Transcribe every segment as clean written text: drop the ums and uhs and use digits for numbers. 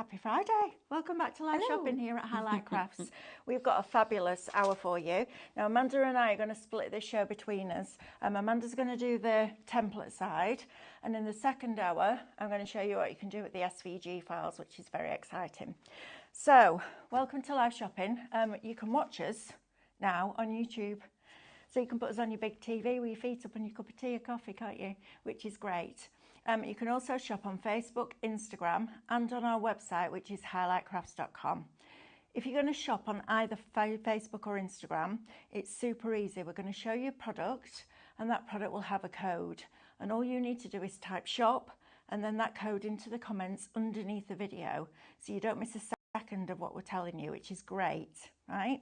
Happy Friday. Welcome back to live shopping here at Highlight Crafts. We've got a fabulous hour for you. Now Amanda and I are going to split this show between us. Amanda's going to do the template side, and in the second hour I'm going to show you what you can do with the SVG files, which is very exciting. So welcome to live shopping. You can watch us now on YouTube. So you can put us on your big TV with your feet up and your cup of tea or coffee, can't you? Which is great. You can also shop on Facebook, Instagram, and on our website, which is highlightcrafts.com. If you're going to shop on either Facebook or Instagram, it's super easy. We're going to show you a product, and that product will have a code. And all you need to do is type shop, and then that code into the comments underneath the video, so you don't miss a second of what we're telling you, which is great, right?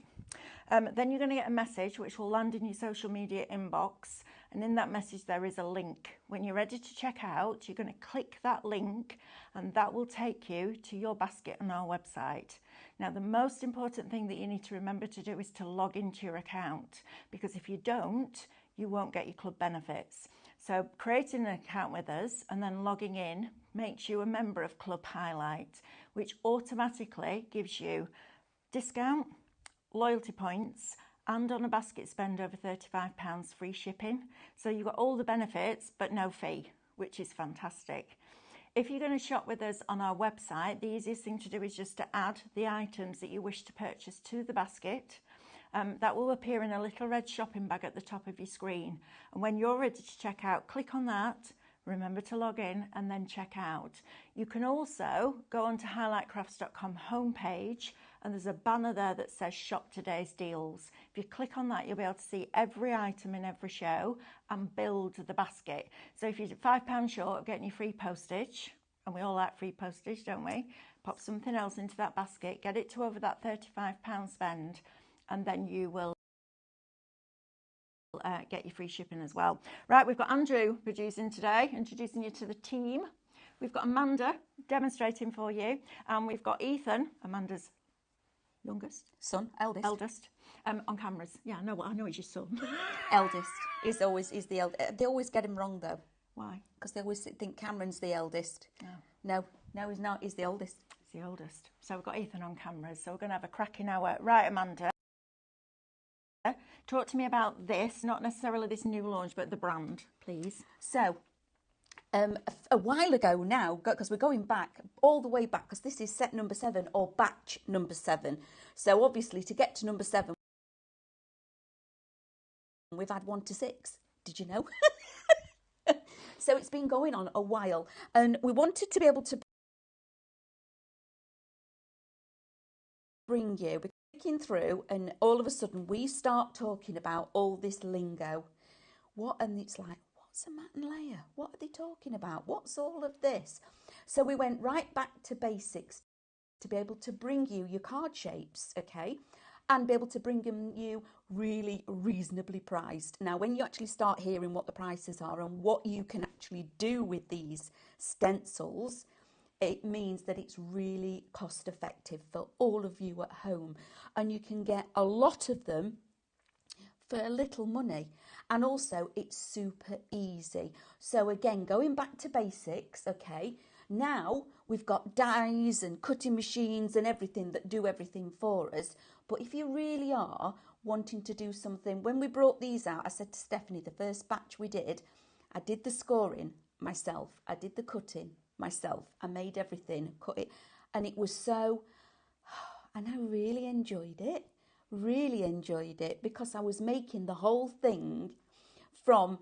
Then you're going to get a message which will land in your social media inbox, and in that message there is a link. When you're ready to check out, you're going to click that link, and that will take you to your basket on our website. Now the most important thing that you need to remember to do is to log into your account, because if you don't, you won't get your club benefits. So creating an account with us and then logging in makes you a member of Club Highlight, which automatically gives you discount, loyalty points, and on a basket spend over £35 free shipping. So you've got all the benefits but no fee, which is fantastic. If you're going to shop with us on our website, the easiest thing to do is just to add the items that you wish to purchase to the basket. That will appear in a little red shopping bag at the top of your screen. And when you're ready to check out, click on that, remember to log in, and then check out. You can also go onto highlightcrafts.com homepage, and there's a banner there that says shop today's deals. If you click on that, you'll be able to see every item in every show and build the basket. So if you're £5 short of getting your free postage, and we all like free postage, don't we? Pop something else into that basket, get it to over that £35 spend, and then you will get your free shipping as well. Right, we've got Andrew producing today, introducing you to the team. We've got Amanda demonstrating for you, and we've got Ethan, Amanda's youngest son, eldest, on cameras. Yeah, I know it's your son. Eldest is the eldest. They always get him wrong though. Why? Because they always think Cameron's the eldest. No, he's not. He's the oldest. He's the oldest. So we've got Ethan on cameras. So we're going to have a cracking hour. Right, Amanda. Talk to me about this, not necessarily this new launch, but the brand, please. So, a while ago now, because we're going back, all the way back, because this is set number 7 or batch number 7. So obviously to get to number 7, we've had 1 to 6. Did you know? So it's been going on a while, and we wanted to be able to bring you through, and all of a sudden we start talking about all this lingo. And it's like, what's a mat and layer? What are they talking about? What's all of this? So we went right back to basics to be able to bring you your card shapes, okay? And be able to bring them you really reasonably priced. Now, when you actually start hearing what the prices are and what you can actually do with these stencils, it means that it's really cost effective for all of you at home, and you can get a lot of them for a little money, and also it's super easy. So again, going back to basics, okay, now we've got dies and cutting machines and everything that do everything for us. But if you really are wanting to do something, when we brought these out, I said to Stephanie, the first batch we did, I did the scoring myself, I did the cutting myself, I made everything, cut it, and it was so, and I really enjoyed it because I was making the whole thing from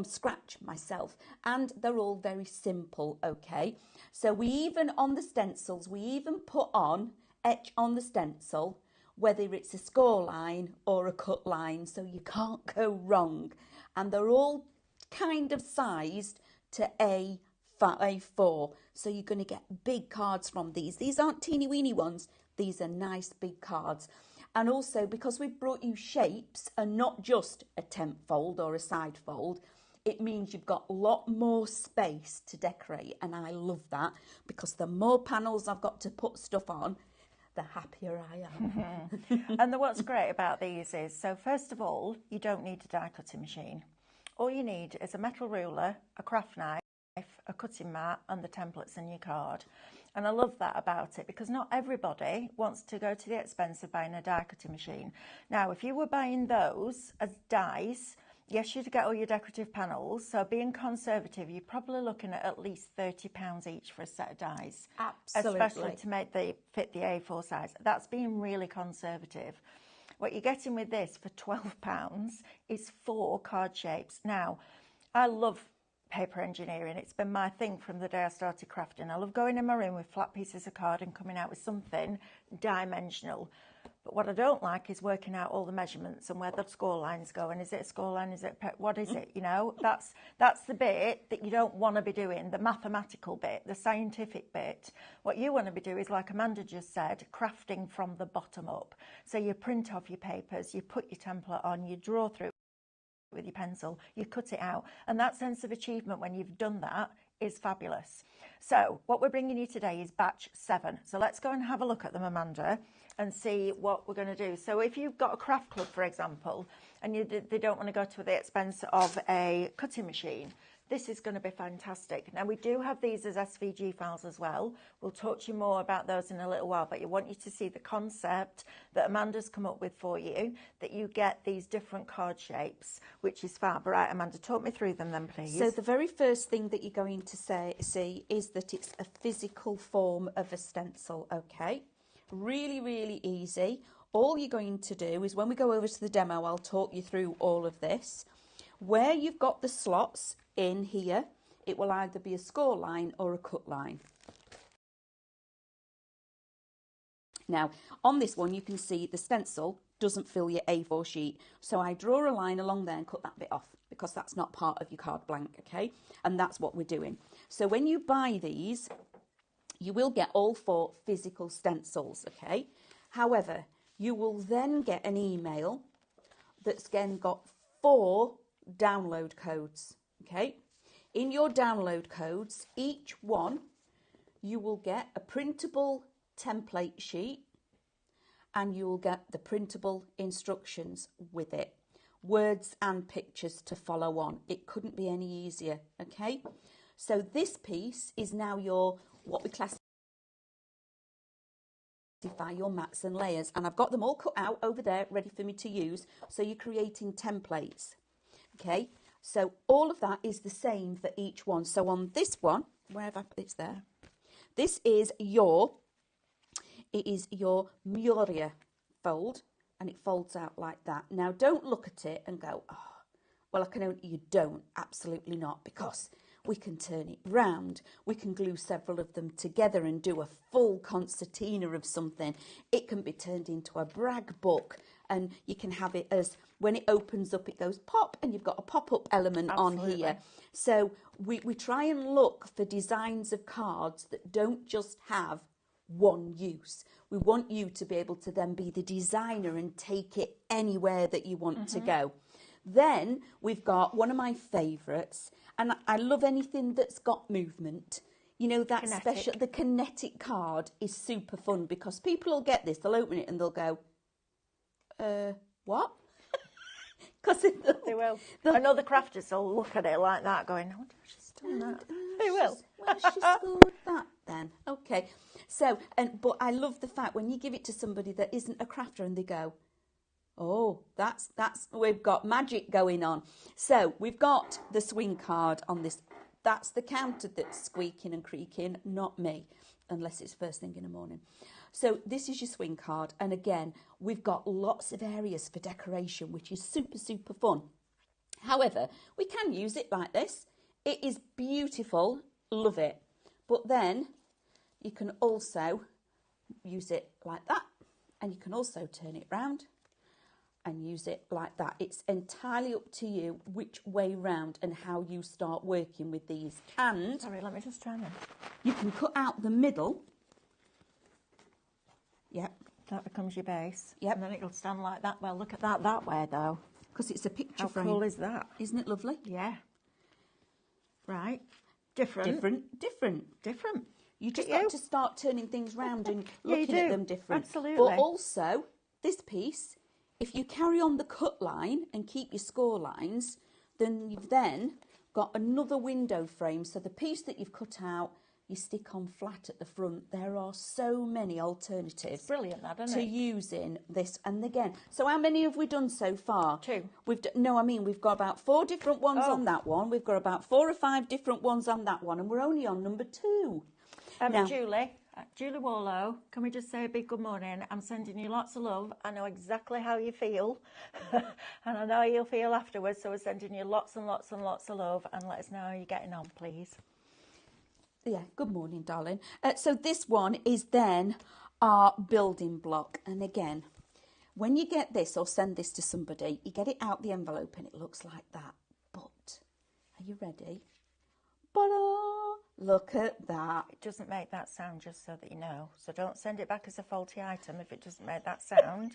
scratch myself, and they're all very simple, okay? So we even, on the stencils, we even put on, etch on the stencil, whether it's a score line or a cut line, so you can't go wrong, and they're all kind of sized to A4, so you're going to get big cards from these. These aren't teeny weeny ones, these are nice big cards. And also, because we've brought you shapes and not just a temp fold or a side fold, it means you've got a lot more space to decorate, and I love that, because the more panels I've got to put stuff on, the happier I am. And what's great about these is, so first of all, you don't need a die cutting machine. All you need is a metal ruler, a craft knife, a cutting mat, and the templates in your card. And I love that about it, because not everybody wants to go to the expense of buying a die cutting machine. Now, if you were buying those as dies, yes, you'd get all your decorative panels. So being conservative, you're probably looking at least £30 each for a set of dies. Absolutely. Especially to make fit the A4 size. That's being really conservative. What you're getting with this for £12 is 4 card shapes. Now, I love paper engineering. It's been my thing from the day I started crafting. I love going in my room with flat pieces of card and coming out with something dimensional. But what I don't like is working out all the measurements and where the score lines go. And is it a score line? Is it what is it? You know, that's the bit that you don't want to be doing, the mathematical bit, the scientific bit. What you want to be doing is, like Amanda just said, crafting from the bottom up. So you print off your papers, you put your template on, you draw through with your pencil, you cut it out, and that sense of achievement when you've done that is fabulous. So what we're bringing you today is batch 7. So let's go and have a look at them, Amanda, and see what we're going to do. So if you've got a craft club, for example, and they don't want to go to the expense of a cutting machine, this is going to be fantastic. Now, we do have these as SVG files as well. We'll talk to you more about those in a little while, but I want you to see the concept that Amanda's come up with for you, that you get these different card shapes, which is fab. Right, Amanda, talk me through them then, please. So the very first thing that you're going to see is that it's a physical form of a stencil, okay? Really, really easy. All you're going to do is, when we go over to the demo, I'll talk you through all of this. Where you've got the slots in here, it will either be a score line or a cut line. Now, on this one, you can see the stencil doesn't fill your A4 sheet. So I draw a line along there and cut that bit off, because that's not part of your card blank, okay? And that's what we're doing. So when you buy these, you will get all 4 physical stencils, okay? However, you will then get an email that's again got 4 download codes, okay? In your download codes, each one, you will get a printable template sheet, and you will get the printable instructions with it, words and pictures to follow on. It couldn't be any easier, okay? So this piece is now your, what we classify your mats and layers, and I've got them all cut out over there ready for me to use. So you're creating templates, okay? So all of that is the same for each one. So on this one, where have I put it there? This is your, it is your Muria fold, and it folds out like that. Now don't look at it and go, oh, well, I can only, you don't, absolutely not, because we can turn it round. We can glue several of them together and do a full concertina of something. It can be turned into a brag book, and you can have it as, when it opens up, it goes pop, and you've got a pop-up element on here. So we try and look for designs of cards that don't just have one use. We want you to be able to then be the designer and take it anywhere that you want to go. Then we've got one of my favourites, and I love anything that's got movement. You know, that Kinetic. special, the kinetic card is super fun, because people will get this, they'll open it and they'll go, what? Because they will. I know the crafters will look at it like that, going, "I wonder if she's done that." They will. Well, she scored that then. Okay. So, but I love the fact when you give it to somebody that isn't a crafter and they go, oh, that's we've got magic going on. So we've got the swing card on this. That's the counter that's squeaking and creaking, not me, unless it's first thing in the morning. So this is your swing card, and again, we've got lots of areas for decoration, which is super, super fun. However, we can use it like this. It is beautiful, love it. But then you can also use it like that, and you can also turn it round and use it like that. It's entirely up to you which way round and how you start working with these. And Sorry, let me just try them. you can cut out the middle. Yep. That becomes your base. Yep. And then it'll stand like that. Well, look at that way, though. Because it's a picture How frame. cool is that? Isn't it lovely? Yeah. Right. Different. Different. You just got to start turning things round and Yeah, looking at them different. Absolutely. But also, this piece, if you carry on the cut line and keep your score lines, then you've then got another window frame. So the piece that you've cut out you stick on flat at the front. There are so many alternatives. Brilliant, that, isn't to it? using this. And again, so how many have we done so far? 2. No, I mean, we've got about 4 different ones Oh. on that one. We've got about 4 or 5 different ones on that one, and we're only on number 2. Now, Julie Warlow, can we just say a big good morning? I'm sending you lots of love. I know exactly how you feel, and I know you'll feel afterwards, so we're sending you lots and lots and lots of love, and let us know how you're getting on, please. yeah, good morning, darling. So this one is then our building block. And again, when you get this or send this to somebody, you get it out the envelope and it looks like that. But, are you ready? Ta-da! Look at that. It doesn't make that sound, just so that you know. So don't send it back as a faulty item if it doesn't make that sound,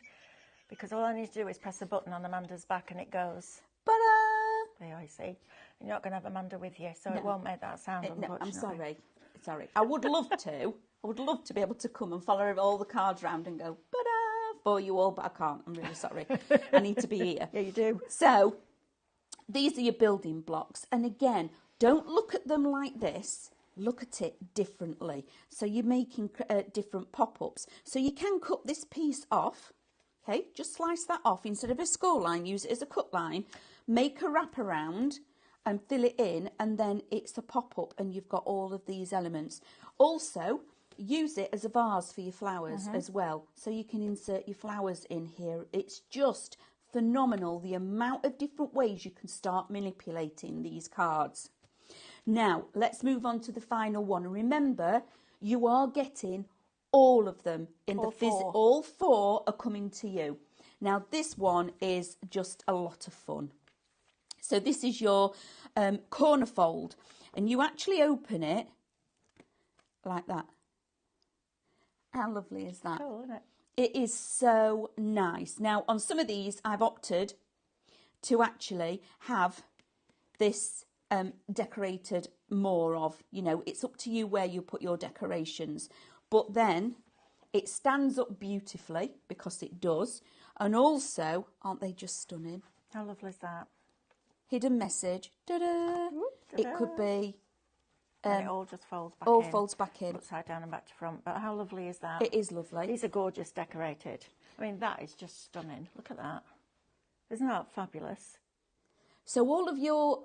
because all I need to do is press a button on Amanda's back and it goes. Ta-da! There, I see. You're not going to have Amanda with you, so it won't make that sound, No, I'm unfortunately. sorry. I would love to. I would love to be able to come and follow all the cards round and go, ta-da, for you all, but I can't. I'm really sorry. I need to be here. Yeah, you do. So, these are your building blocks. And again, don't look at them like this. Look at it differently. So you're making different pop-ups. So you can cut this piece off. Okay, just slice that off. Instead of a score line, use it as a cut line. Make a wraparound and fill it in, and then it's a pop-up and you've got all of these elements. Also, use it as a vase for your flowers as well. So you can insert your flowers in here. It's just phenomenal the amount of different ways you can start manipulating these cards. Now, let's move on to the final one. Remember, you are getting all of them in all the physical. All 4 are coming to you. Now, this one is just a lot of fun. So this is your corner fold, and you actually open it like that. How lovely is that? Cool, isn't it? It is so nice. Now, on some of these, I've opted to actually have this decorated more of, it's up to you where you put your decorations. But then it stands up beautifully, because it does. And also, aren't they just stunning? How lovely is that? Hidden message. Ta-da! It could be... and it all just folds back all in. folds back in. Upside down and back to front. But how lovely is that? It is lovely. These are gorgeous decorated. I mean, that is just stunning. Look at that. Isn't that fabulous? So all of your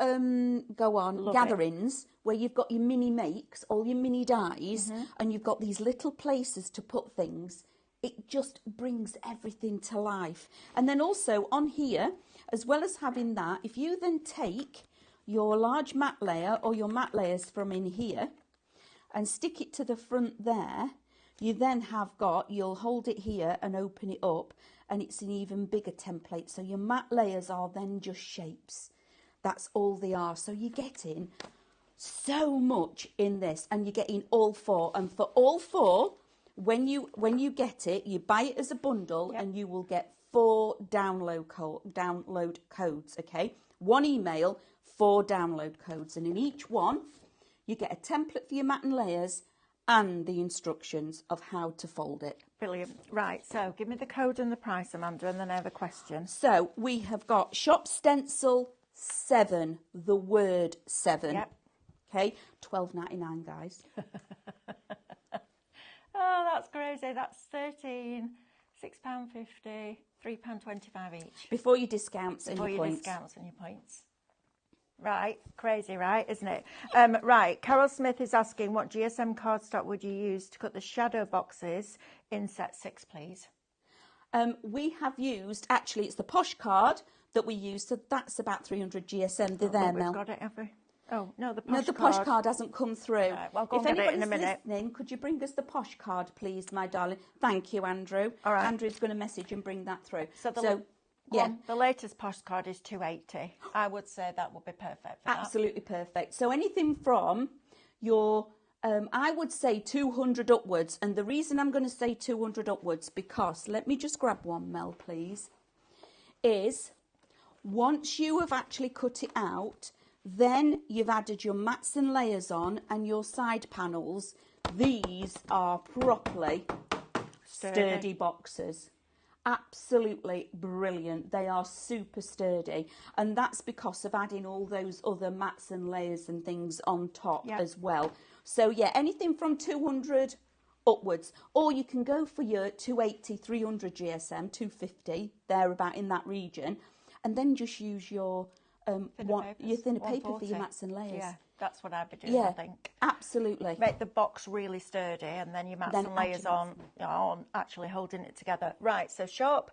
gatherings where you've got your mini makes, all your mini dies, and you've got these little places to put things, it just brings everything to life. And then also on here, as well as having that, if you then take your large mat layer or your mat layers from in here and stick it to the front there, you then have got, you'll hold it here and open it up, and it's an even bigger template. So your mat layers are then just shapes. That's all they are. So you're getting so much in this, and you're getting all 4. And for all 4, when you get it, you buy it as a bundle, and you will get 4 download codes. Okay, 1 email, 4 download codes, and in each one, you get a template for your mat and layers and the instructions of how to fold it. Brilliant. Right, so give me the code and the price, Amanda, and then I have a question. So we have got Shop Stencil 7, the word 7. Yep. Okay, $12.99, guys. Oh, that's crazy. That's 13, £6.50, £3.25 each. Before your discounts and Before your points. Discounts and your points. Right, crazy, right, isn't it? Right, Carol Smith is asking, what GSM cardstock would you use to cut the shadow boxes in set 6, please? We have used, actually, it's the Posh card that we use, so that's about 300 GSM. They're there, Mel. We've got it, have we? Oh, no, the Posh No, the Posh card hasn't come through. Right, well, go if and get it in a anybody's minute. listening, could you bring us the Posh card, please, my darling? Thank you, Andrew. All right. Andrew's going to message and bring that through. So the latest Posh card is 280. I would say that would be perfect for Absolutely perfect. So anything from your, I would say 200 upwards. And the reason I'm going to say 200 upwards, because, let me just grab one, Mel, please, is once you have actually cut it out, then you've added your mats and layers on and your side panels. These are properly sturdy boxes. absolutely brilliant. They are super sturdy, and that's because of adding all those other mats and layers and things on top as well. So yeah, anything from 200 upwards, or you can go for your 280, 300 GSM, 250, they're about in that region, and then just use your thinner paper for your mats and layers. Yeah, that's what I'd be doing, I think. Absolutely. Make the box really sturdy, and then your mats and layers on actually holding it together. Right, so Shop,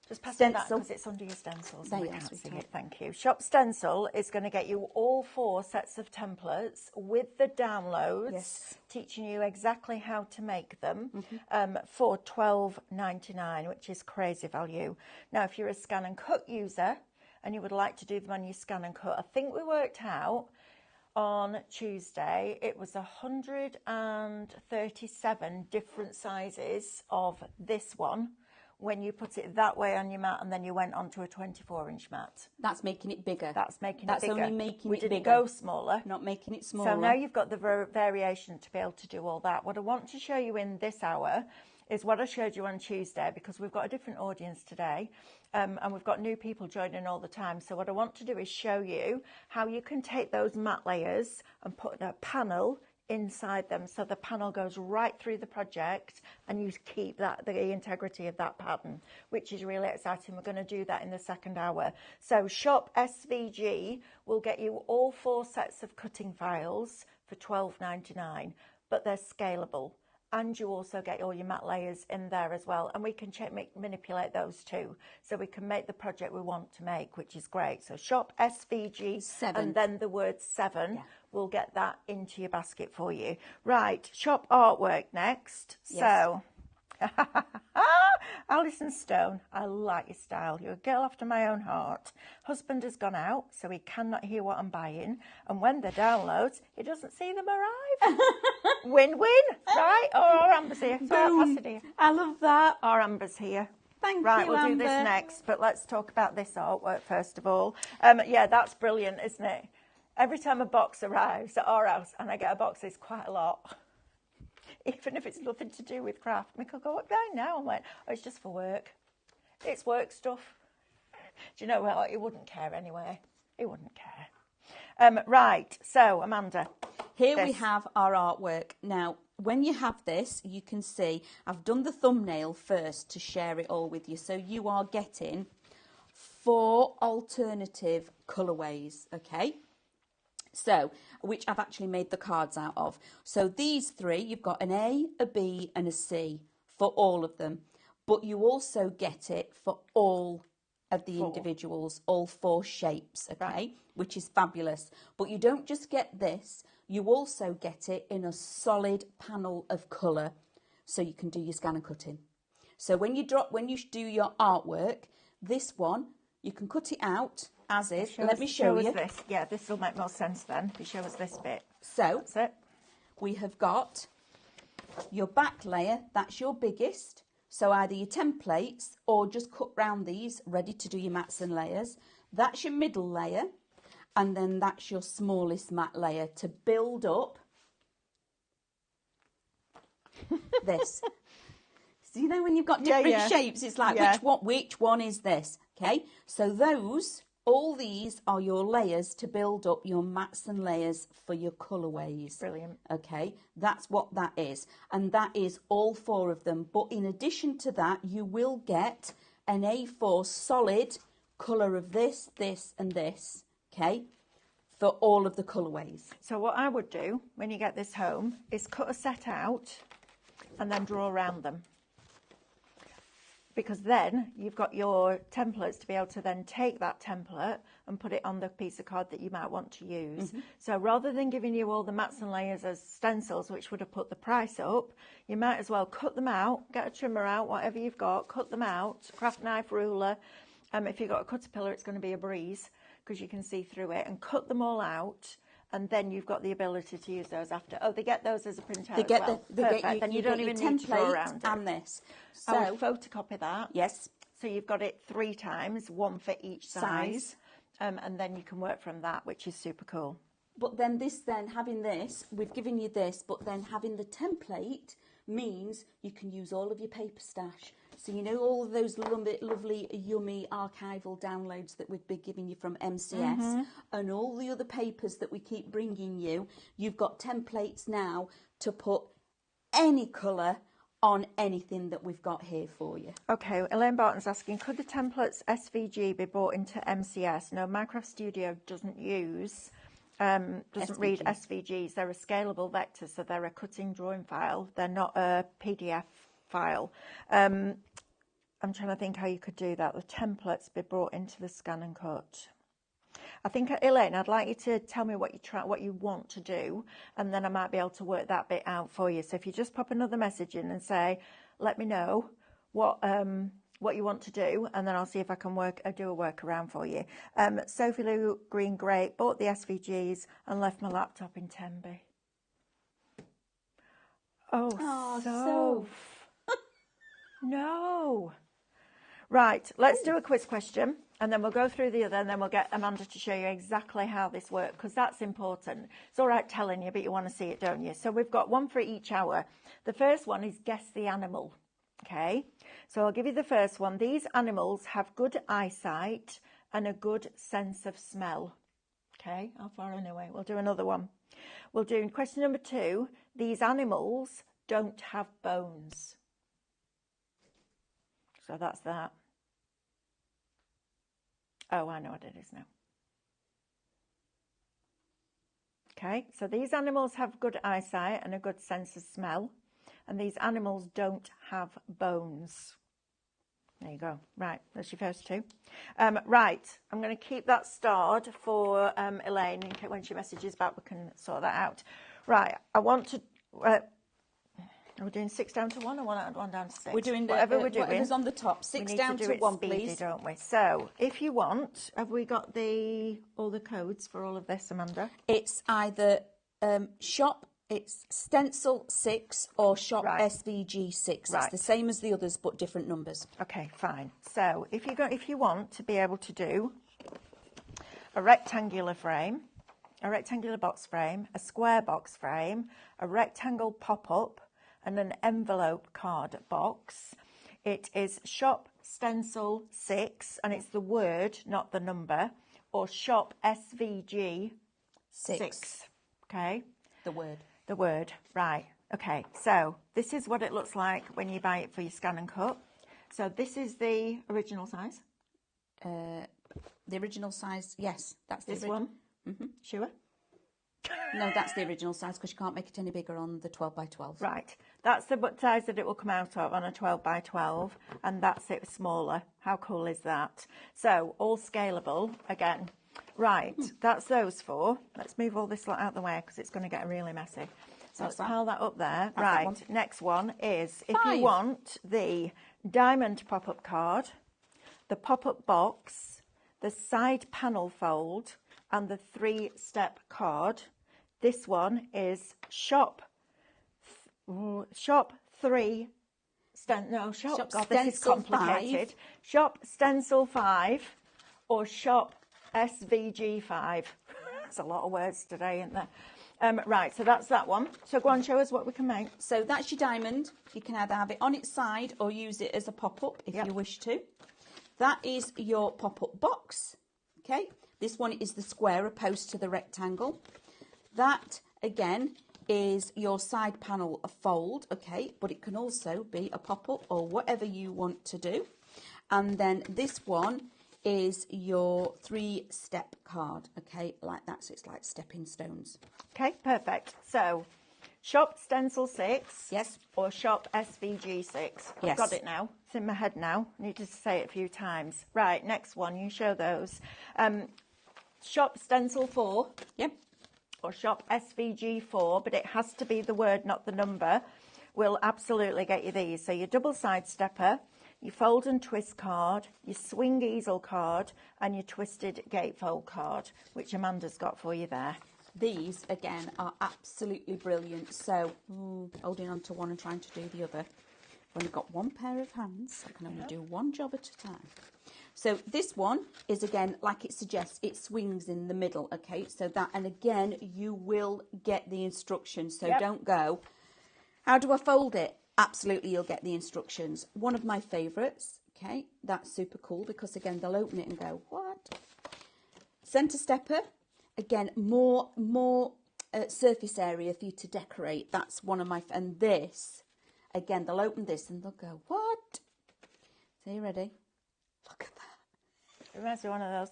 just pass it back because it's under your stencils. There we you are, can't see it, thank you. Shop Stencil is going to get you all 4 sets of templates with the downloads, teaching you exactly how to make them for $12.99, which is crazy value. Now, if you're a scan and cut user and you would like to do them on your scan and cut, I think we worked out on Tuesday it was 137 different sizes of this one when you put it that way on your mat, and then you went onto a 24-inch mat. That's making it bigger. That's making it That's bigger. only making we it didn't bigger. go smaller. Not making it smaller. So now you've got the variation to be able to do all that. What I want to show you in this hour is what I showed you on Tuesday, because we've got a different audience today, and we've got new people joining all the time. So what I want to do is show you how you can take those mat layers and put a panel inside them, so the panel goes right through the project and you keep the integrity of that pattern, which is really exciting. We're going to do that in the second hour. So Shop SVG will get you all 4 sets of cutting files for $12.99, but they're scalable. And you also get all your mat layers in there as well. And we can manipulate those too. So we can make the project we want to make, which is great. So Shop SVG 7. and then the word 7. Yeah. We'll get that into your basket for you. Right, Shop Artwork next. Yes. So, Alison Stone, I like your style. You're a girl after my own heart. Husband has gone out, so he cannot hear what I'm buying. And when they're downloads, he doesn't see them arrive. Win-win, right? Or Amber's here. So I'll pass it here. I love that. Or Amber's here. Thank right, you, we'll Amber. do this next, but let's talk about this artwork first of all. Yeah, that's brilliant, isn't it? Every time a box arrives at our house, and I get a box, it's quite a lot, even if it's nothing to do with craft. Mick will go, what going now? I'm like, oh, it's just for work. It's work stuff. Do you know what? He wouldn't care anyway. He wouldn't care. Right, so Amanda. Here we have our artwork. Now, when you have this, you can see I've done the thumbnail first to share it all with you. So you are getting 4 alternative colourways, okay? So, which I've actually made the cards out of. So these 3, you've got an A, a B and a C for all of them. But you also get it for all of the individuals, all 4 shapes, okay? Right. Which is fabulous. But you don't just get this, you also get it in a solid panel of colour, so you can do your scan and cutting. So when you do your artwork, this one, you can cut it out as is. Let me show you. This. Yeah, this will make more sense then. If you show us this bit. So, that's it. We have got your back layer, that's your biggest. So either your templates or just cut round these, ready to do your mats and layers. That's your middle layer. And then that's your smallest mat layer to build up this. So you know when you've got different shapes, it's like, which one is this? Okay, so all these are your layers to build up your mats and layers for your colourways. Brilliant. Okay, that's what that is. And that is all 4 of them. But in addition to that, you will get an A4 solid colour of this, this and this, okay, for all of the colourways. So what I would do when you get this home is cut a set out and then draw around them. Because then you've got your templates to be able to then take that template and put it on the piece of card that you might want to use. Mm-hmm. So rather than giving you all the mats and layers as stencils, which would have put the price up, you might as well cut them out, get a trimmer out, whatever you've got, cut them out, craft knife, ruler. If you've got a Caterpillar, it's going to be a breeze because you can see through it, and cut them all out. And then you've got the ability to use those after. Oh, they get those as a printout they get as well. Perfect. Then you don't even need to draw around it. And this. So I would photocopy that. Yes. So you've got it 3 times, 1 for each size. And then you can work from that, which is super cool. But then having this, we've given you this, but then having the template means you can use all of your paper stash. So you know all of those lovely, yummy archival downloads that we've been giving you from MCS and all the other papers that we keep bringing you, you've got templates now to put any colour on anything that we've got here for you. Okay, Elaine Barton's asking, could the templates SVG be brought into MCS? No, Minecraft Studio doesn't read SVGs. They're a scalable vector, so they're a cutting drawing file. They're not a PDF file. I'm trying to think how you could do that. The templates be brought into the scan and cut. I think, Elaine, I'd like you to tell me what you want to do, and then I might be able to work that bit out for you. So if you just pop another message in and say, let me know what you want to do, and then I'll see if I can do a workaround for you. Sophie Lou Green, great. Bought the SVGs and left my laptop in Tenby. Oh, Soph. No. Right, let's do a quiz question, and then we'll go through the other, and then we'll get Amanda to show you exactly how this works, because that's important. It's all right telling you, but you want to see it, don't you? So we've got one for each hour. The first one is guess the animal. Okay, so I'll give you the first one. These animals have good eyesight and a good sense of smell. Okay, how far anyway? We'll do another one. We'll do question number 2. These animals don't have bones. So that's that. Oh, I know what it is now. Okay, so these animals have good eyesight and a good sense of smell, and these animals don't have bones. There you go. Right, that's your first 2. Right, I'm going to keep that starred for Elaine. In case when she messages back, we can sort that out. Right, I want to... are we doing 6 down to 1 or 1 down to 6? We're doing whatever's on the top. 6 down to 1, speedy, please. Don't we? So, if you want, have we got all the codes for all of this, Amanda? It's either shop, it's stencil 6 or shop SVG 6. Right. It's the same as the others, but different numbers. Okay, fine. So, if you want to be able to do a rectangular frame, a rectangular box frame, a square box frame, a rectangle pop-up, and an envelope card box, it is shop stencil 6, and it's the word, not the number, or shop SVG 6. Okay? The word. The word, right. Okay, so this is what it looks like when you buy it for your scan and cut. So this is the original size? The original size, yes. That's this one? Mm-hmm. Sure? No, that's the original size, because you can't make it any bigger on the 12 by 12. Right, that's the size that it will come out of on a 12 by 12, and that's it smaller. How cool is that? So, all scalable again. Right, that's those 4. Let's move all this out of the way, because it's going to get really messy. So let's pile that up there. Right, next one is, if you want the diamond pop-up card, the pop-up box, the side panel fold, and the 3-step card. This one is shop 3. God, this is complicated. 5. Shop stencil 5 or shop SVG 5. That's a lot of words today, isn't there? Right, so that's that one. So go on, show us what we can make. So that's your diamond. You can either have it on its side or use it as a pop-up if you wish to. That is your pop-up box. Okay. This one is the square opposed to the rectangle. That, again, is your side panel fold, okay, but it can also be a pop-up or whatever you want to do. And then this one is your 3-step card, okay, like that, so it's like stepping stones. Okay, perfect. So, shop stencil 6. Yes. Or shop SVG 6. I've got it now. It's in my head now. I need to say it a few times. Right, next one, you show those. Shop stencil 4. Yep. Or shop SVG 4, but it has to be the word, not the number. We'll absolutely get you these. So your double side stepper, your fold and twist card, your swing easel card, and your twisted gatefold card, which Amanda's got for you there. These, again, are absolutely brilliant. So, holding on to one and trying to do the other. I've only got one pair of hands. I can only do one job at a time. So this one is, again, like it suggests, it swings in the middle, okay? So that, and again, you will get the instructions. So don't go, how do I fold it? absolutely you'll get the instructions. One of my favourites, okay, that's super cool because again they'll open it and go, what? Centre stepper, again more surface area for you to decorate. That's one of my, and this, again they'll open this and they'll go, what? So you ready? Look at that. It reminds me of one of those.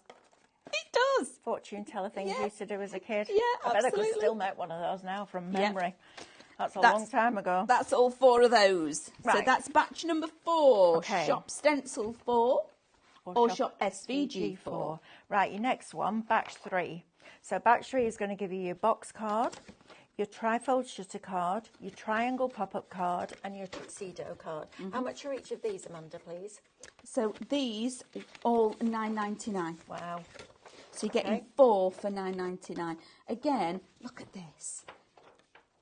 It does. Fortune teller things you used to do as a kid. Yeah, I bet I absolutely. could still make one of those now from memory. Yeah. That's a long time ago. That's all 4 of those. Right. So that's batch number 4. Okay. Shop stencil 4 or shop SVG 4. 4. Right, your next one, batch 3. So batch 3 is going to give you your box card, your trifold shutter card, your triangle pop-up card, and your tuxedo card. How much are each of these, Amanda, please? So these all $9.99. Wow. So you're getting 4 for $9.99. Again, look at this.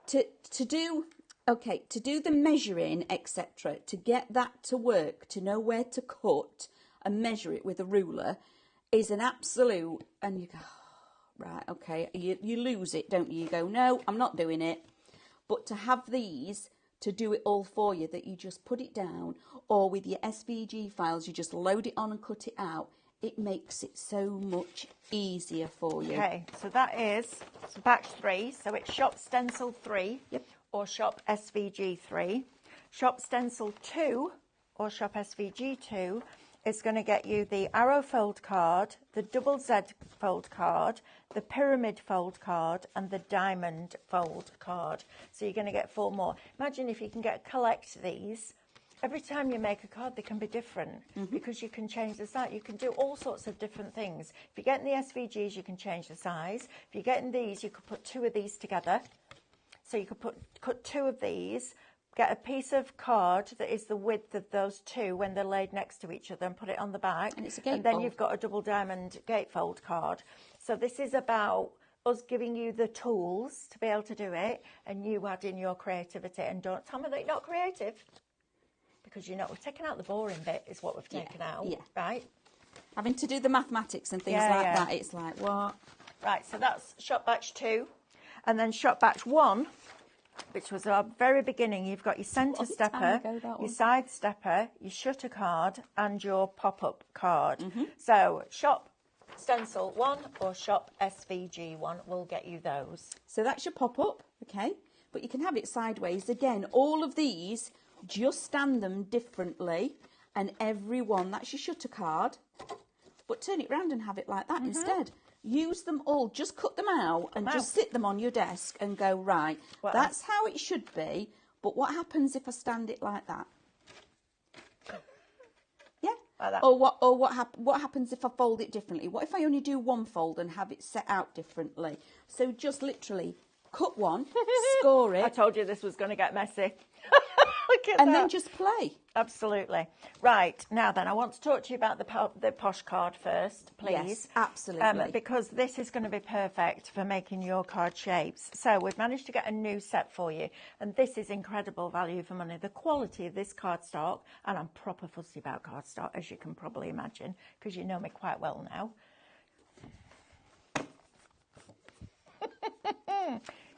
To do the measuring, etc., to get that to work, to know where to cut and measure it with a ruler is an absolute, and you go, oh, right, okay, you lose it, don't you? You go, no, I'm not doing it. But to have these to do it all for you, that you just put it down, or with your SVG files, you just load it on and cut it out, it makes it so much easier for you. Okay, so that is batch 3. So it's shop stencil 3 or shop SVG 3. Shop stencil 2 or shop SVG 2 is going to get you the arrow fold card, the double Z fold card, the pyramid fold card, and the diamond fold card. So you're going to get 4 more. Imagine if you can collect these. Every time you make a card, they can be different because you can change the size. You can do all sorts of different things. If you're getting the SVGs, you can change the size. If you're getting these, you could put 2 of these together. So you could cut 2 of these, get a piece of card that is the width of those 2 when they're laid next to each other and put it on the back. And it's a gatefold. And then you've got a double diamond gatefold card. So this is about us giving you the tools to be able to do it and you add in your creativity. And don't tell me that you're not creative. Because, you know, we've taken out the boring bit is what we've taken out, right? Having to do the mathematics and things like that, it's like, what? Right, so that's shop batch 2. And then shop batch 1, which was our very beginning, you've got your centre stepper, your side stepper, your shutter card, and your pop-up card. So shop stencil 1 or shop SVG 1 will get you those. So that's your pop-up, okay? But you can have it sideways. Again, all of these, just stand them differently, and every one, that's your shutter card, but turn it round and have it like that instead. Use them all, just cut them out and just sit them on your desk and go, right, that's how it should be, but what happens if I stand it like that? Yeah? Like that. Or what happens if I fold it differently? What if I only do one fold and have it set out differently? So just literally cut one, score it. I told you this was going to get messy. Look at and that. then just play. Absolutely. Right, now then, I want to talk to you about the posh card first, please. Yes, absolutely. Because this is going to be perfect for making your card shapes. So we've managed to get a new set for you, and this is incredible value for money. The quality of this cardstock, and I'm proper fussy about cardstock, as you can probably imagine, because you know me quite well now.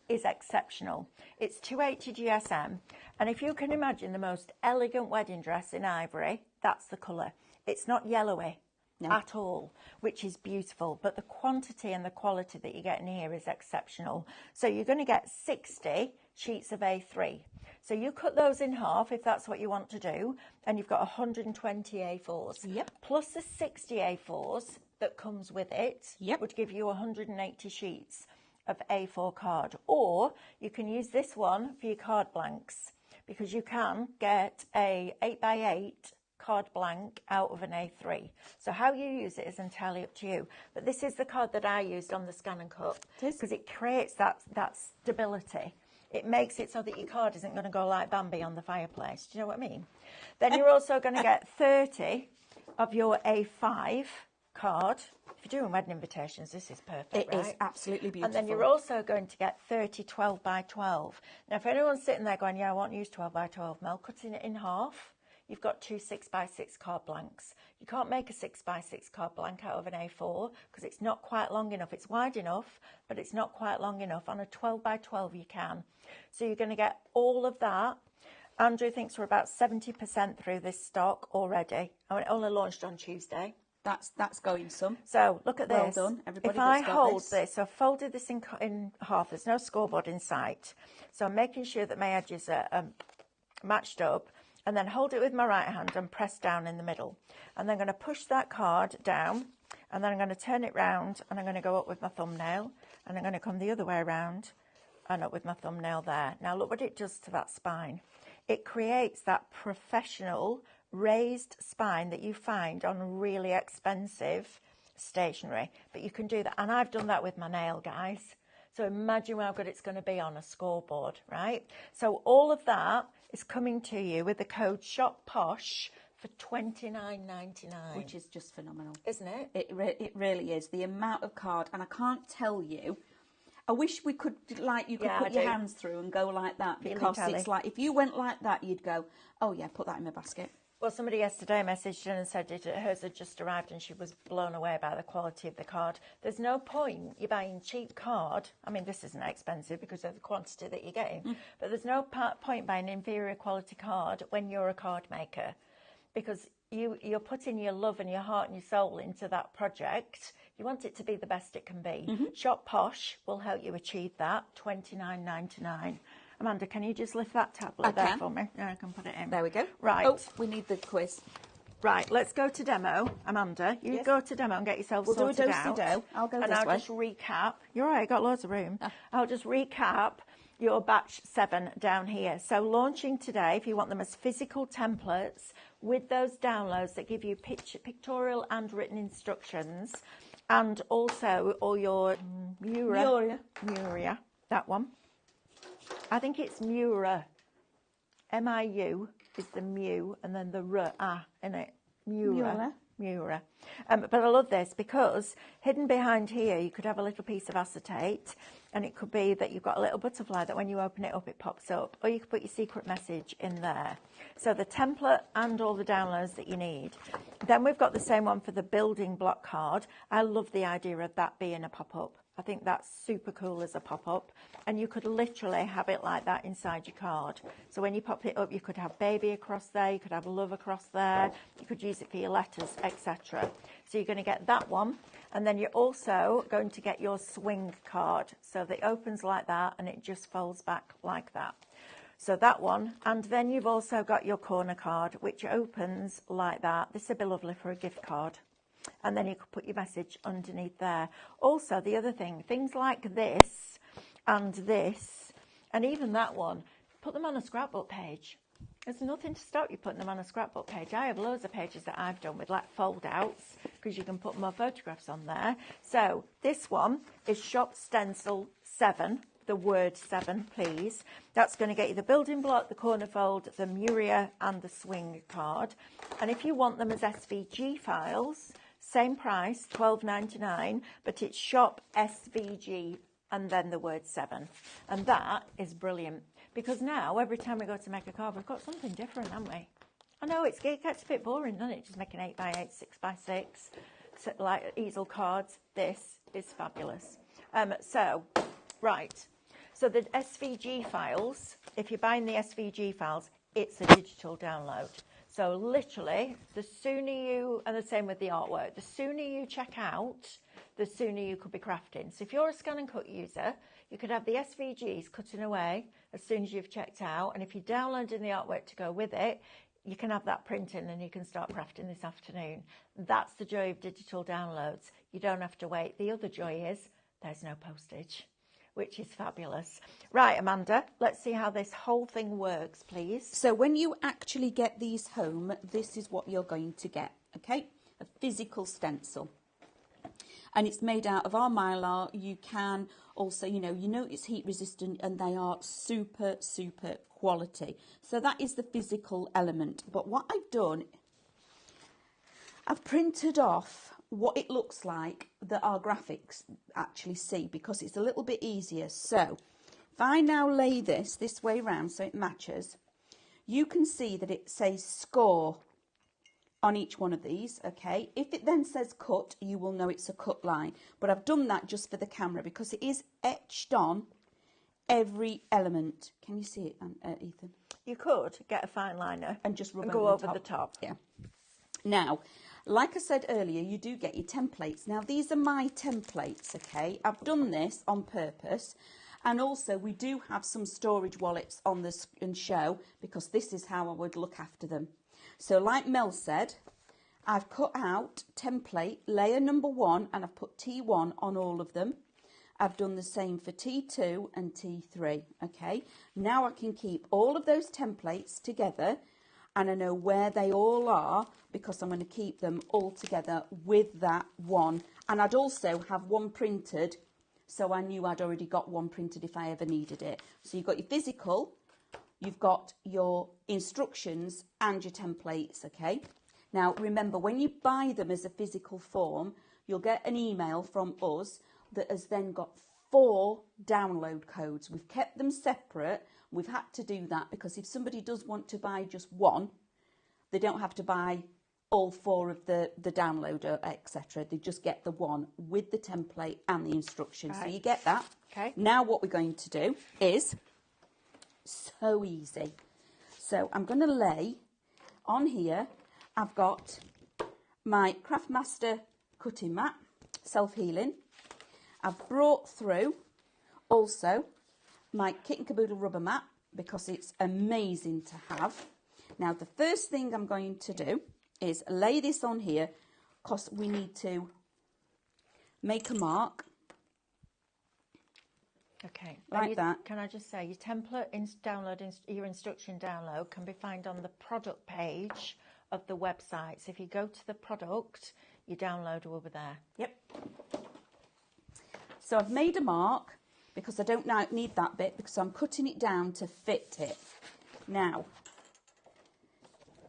Is exceptional. It's 280 GSM, and if you can imagine the most elegant wedding dress in ivory, that's the colour. It's not yellowy at all, which is beautiful, but the quantity and the quality that you get in here is exceptional. So you're going to get 60 sheets of A3. So you cut those in half if that's what you want to do, and you've got 120 A4s. Yep. Plus the 60 A4s that comes with it would give you 180 sheets of A4 card. Or you can use this one for your card blanks, because you can get a 8x8 card blank out of an A3. So how you use it is entirely up to you. But this is the card that I used on the Scan and Cut, because it creates that stability. It makes it so that your card isn't going to go like Bambi on the fireplace. Do you know what I mean? Then you're also going to get 30 of your A5 card. If you're doing wedding invitations, this is perfect, It right? is absolutely beautiful. And then you're also going to get 30 12 by 12. Now, if anyone's sitting there going, yeah, I won't use 12 by 12, Mel, cutting it in half, you've got 2 6 by 6 card blanks. You can't make a 6 by 6 card blank out of an A4 because it's not quite long enough. It's wide enough, but it's not quite long enough. On a 12 by 12, you can. So you're going to get all of that. Andrew thinks we're about 70% through this stock already. Oh, it only launched on Tuesday. That's going some. So look at this. Well done, everybody. If I hold this, so I've folded this in half. There's no scoreboard in sight. So I'm making sure that my edges are matched up, and then hold it with my right hand and press down in the middle. And then I'm going to push that card down, and then I'm going to turn it round, and I'm going to go up with my thumbnail, and I'm going to come the other way around and up with my thumbnail there. Now look what it does to that spine. It creates that professional raised spine that you find on really expensive stationery, but you can do that, and I've done that with my nail, guys. So imagine how good it's going to be on a scoreboard, right? So all of that is coming to you with the code SHOPPOSH for $29.99, which is just phenomenal, isn't it? It really is. The amount of card, and I can't tell you. I wish we could, like, you could put your hands through and go like that, because it's like, if you went like that, you'd go, oh yeah, put that in my basket. Well, somebody yesterday messaged in and said hers had just arrived and she was blown away by the quality of the card. There's no point you buying cheap card. I mean, this isn't expensive because of the quantity that you're getting, but there's no point buying inferior quality card when you're a card maker, because you're putting your love and your heart and your soul into that project. You want it to be the best it can be. Shop Posh will help you achieve that. $29.99. Amanda, can you just lift that tablet there for me? Yeah, I can put it in. There we go. Right. Oh, we need the quiz. Right, let's go to demo. Amanda, you go to demo and get yourself sorted out. We'll do a do-si-do. I'll go and this I'll way. just recap. You're right, I've got loads of room. I'll just recap your batch 7 down here. So launching today, if you want them as physical templates with those downloads that give you pictorial and written instructions, and also all your Mura, that one. I think it's Mura. M-I-U is the mu, and then the R, in it. Mura. But I love this because hidden behind here, you could have a little piece of acetate, and it could be that you've got a little butterfly that when you open it up, it pops up, or you could put your secret message in there. So the template and all the downloads that you need. Then we've got the same one for the building block card. I love the idea of that being a pop-up. I think that's super cool as a pop-up, and you could literally have it like that inside your card. So when you pop it up, you could have baby across there, you could have love across there, you could use it for your letters, etc. So you're going to get that one, and then you're also going to get your swing card. So that it opens like that and it just folds back like that. So that one, and then you've also got your corner card, which opens like that. This would be lovely for a gift card. And then you could put your message underneath there. Also, the other thing, things like this, and even that one, put them on a scrapbook page. There's nothing to stop you putting them on a scrapbook page. I have loads of pages that I've done with like fold outs, because you can put more photographs on there. So this one is Shop Stencil 7. The word 7, please. That's going to get you the building block, the corner fold, the Muria, and the swing card. And if you want them as SVG files, same price, $12.99, but it's Shop SVG and then the word 7. And that is brilliant, because now every time we go to make a card, we've got something different, haven't we? I know it gets a bit boring, doesn't it? Just making 8x8, 6x6, so, like easel cards. This is fabulous. Right. So the SVG files, if you're buying the SVG files, it's a digital download. So literally, the sooner you, and the same with the artwork, the sooner you check out, the sooner you could be crafting. So if you're a scan and cut user, you could have the SVGs cutting away as soon as you've checked out. And if you're downloading the artwork to go with it, you can have that printing and you can start crafting this afternoon. That's the joy of digital downloads. You don't have to wait. The other joy is there's no postage, which is fabulous. Right, Amanda, let's see how this whole thing works, please. So when you actually get these home, this is what you're going to get, okay? A physical stencil. And it's made out of our Mylar. You can also, you know it's heat resistant, and they are super, super quality. So that is the physical element. But what I've done, I've printed off what it looks like that our graphics actually see, because it's a little bit easier. So if I now lay this way round so it matches, you can see that it says score on each one of these, okay? If it then says cut, you will know it's a cut line. But I've done that just for the camera because it is etched on every element. Can you see it, Ethan? You could get a fine liner And just rub and over go over the top. Yeah. Now, like I said earlier, you do get your templates. Now, these are my templates, okay? I've done this on purpose. And also, we do have some storage wallets on this and show, because this is how I would look after them. So, like Mel said, I've cut out template layer number 1, and I've put T1 on all of them. I've done the same for T2 and T3, okay? Now I can keep all of those templates together, and I know where they all are, because I'm going to keep them all together with that one. And I'd also have one printed, so I knew I'd already got one printed if I ever needed it. So you've got your physical, you've got your instructions and your templates, okay? Now, remember, when you buy them as a physical form, you'll get an email from us that has then got 4 download codes. We've kept them separate. We've had to do that because if somebody does want to buy just one, they don't have to buy all 4 of the downloader, etc. They just get the one with the template and the instructions. Right. So you get that. Okay. Now what we're going to do is so easy. So I'm going to lay on here. I've got my Craftmaster cutting mat, self-healing. I've brought through also my Kit and Caboodle rubber mat because it's amazing to have. Now the first thing I'm going to do is lay this on here because we need to make a mark. Okay, like that. Can I just say, your template your instruction download can be found on the product page of the website. So if you go to the product, your download will be there. Yep. So I've made a mark because I don't now need that bit because I'm cutting it down to fit it. Now.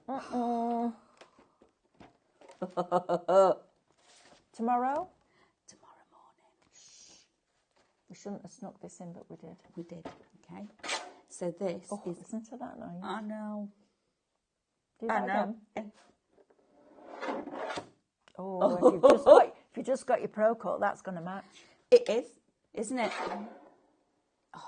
Tomorrow? Tomorrow morning. We shouldn't have snuck this in, but we did. We did, okay. So this is... Listen to that noise. I know. Do that again. Oh, if you just got your Pro Cut, that's going to match. It is, isn't it? Oh,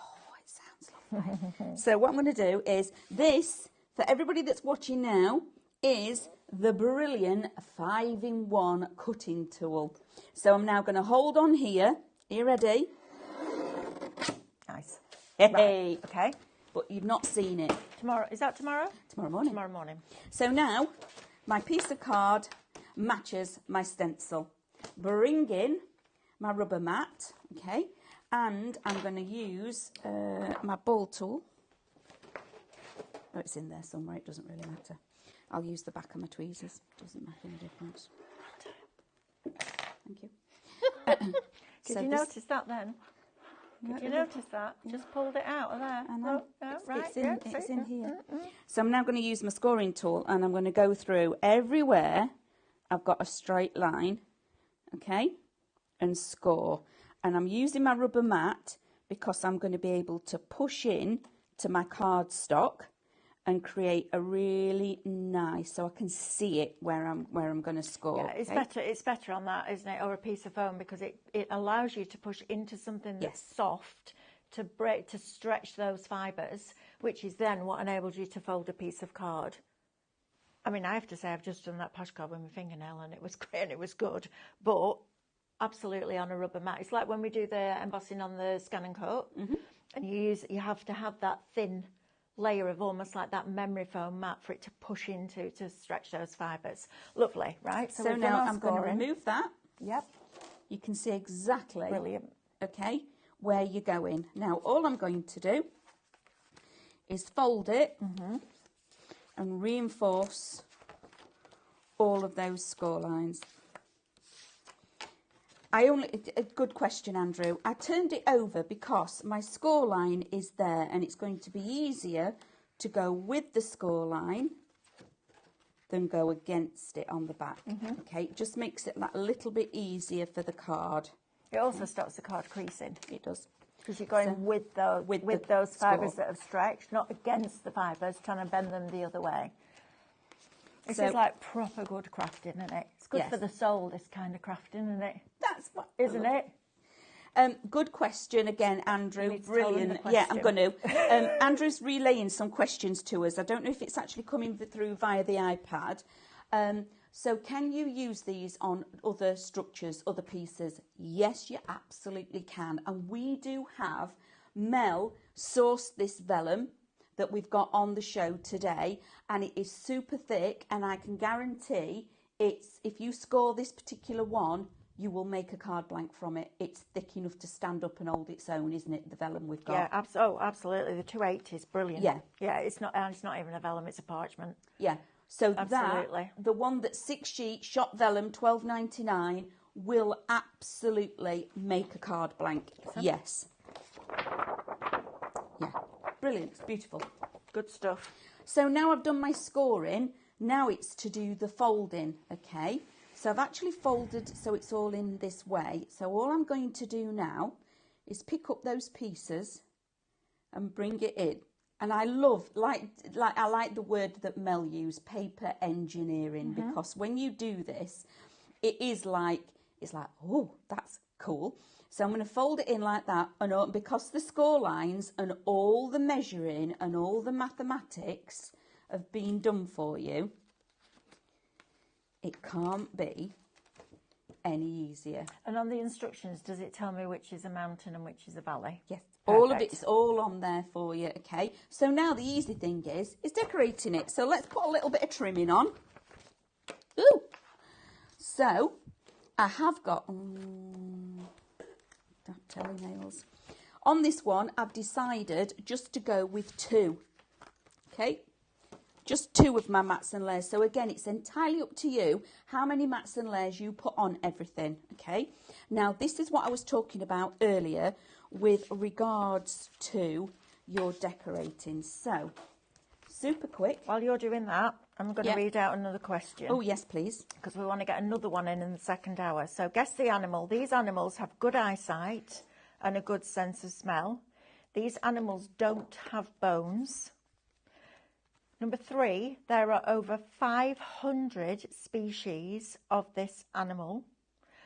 it sounds lovely. So what I'm going to do is this, for everybody that's watching now, is the brilliant 5-in-1 cutting tool. So I'm now going to hold on here. Are you ready? Nice. Hey. Right. Okay. But you've not seen it. Tomorrow. Is that tomorrow? Tomorrow morning. Tomorrow morning. So now my piece of card matches my stencil. Bring in my rubber mat, okay, and I'm going to use my ball tool. Oh, it's in there somewhere, it doesn't really matter. I'll use the back of my tweezers, doesn't make any difference. Thank you. Did you notice that then? Did you notice that? Just pulled it out of there. I know. Right. It's in here. So I'm now going to use my scoring tool and I'm going to go through everywhere I've got a straight line, okay, and score. And I'm using my rubber mat because I'm going to be able to push in to my cardstock and create a really nice, so I can see it where I'm going to score. Yeah, it's better on that, isn't it, or a piece of foam, because it allows you to push into something that's soft to stretch those fibres, which is then what enables you to fold a piece of card. I mean, I have to say I've just done that posh card with my fingernail and it was great and it was good, but absolutely on a rubber mat. It's like when we do the embossing on the scan and cut, and you have to have that thin layer of almost like that memory foam mat for it to push into to stretch those fibres. Lovely, right? So now I'm going to remove that. Yep. You can see exactly, brilliant, okay, where you're going. Now all I'm going to do is fold it and reinforce all of those score lines. A good question, Andrew. I turned it over because my score line is there and it's going to be easier to go with the score line than go against it on the back. Okay, it just makes it that little bit easier for the card. It also stops the card creasing. It does. Because you're going with those fibres that have stretched, not against the fibres, trying to bend them the other way. This is like proper good crafting, isn't it? It's good for the soul, this kind of crafting, isn't it? That's what, isn't it? Good question again, Andrew. Brilliant. Yeah, Yeah, I'm going to. Andrew's relaying some questions to us. I don't know if it's actually coming through via the iPad. So can you use these on other structures, other pieces? Yes, you absolutely can. And we do have Mel sourced this vellum that we've got on the show today, and it is super thick, and I can guarantee it's, if you score this particular one, you will make a card blank from it. It's thick enough to stand up and hold its own, isn't it? The vellum we've got. Yeah, absolutely. The 280 is brilliant. Yeah. Yeah, it's not even a vellum, it's a parchment. Yeah. So absolutely. the one that's 6 sheet, shot vellum, $12.99, will absolutely make a card blank. Yes. Yeah. Brilliant. It's beautiful. Good stuff. So now I've done my scoring. Now it's to do the folding, okay? So I've actually folded so it's all in this way. So all I'm going to do now is pick up those pieces and bring it in. And I love, I like the word that Mel used, paper engineering, because when you do this, it is like, it's like, oh, that's cool. So I'm going to fold it in like that, and because the score lines and all the measuring and all the mathematics have been done for you, it can't be any easier. And on the instructions, does it tell me which is a mountain and which is a valley? Yes. Perfect. All of it's all on there for you, okay? So now the easy thing is decorating it. So let's put a little bit of trimming on. Ooh. So I have got dovetail nails. On this one, I've decided just to go with 2. Okay? Just 2 of my mats and layers. So again, it's entirely up to you how many mats and layers you put on everything. Okay. Now, this is what I was talking about earlier with regards to your decorating. So, super quick. While you're doing that, I'm going to read out another question. Oh, yes, please. Because we want to get another one in the second hour. So, guess the animal. These animals have good eyesight and a good sense of smell. These animals don't have bones. Number 3, there are over 500 species of this animal.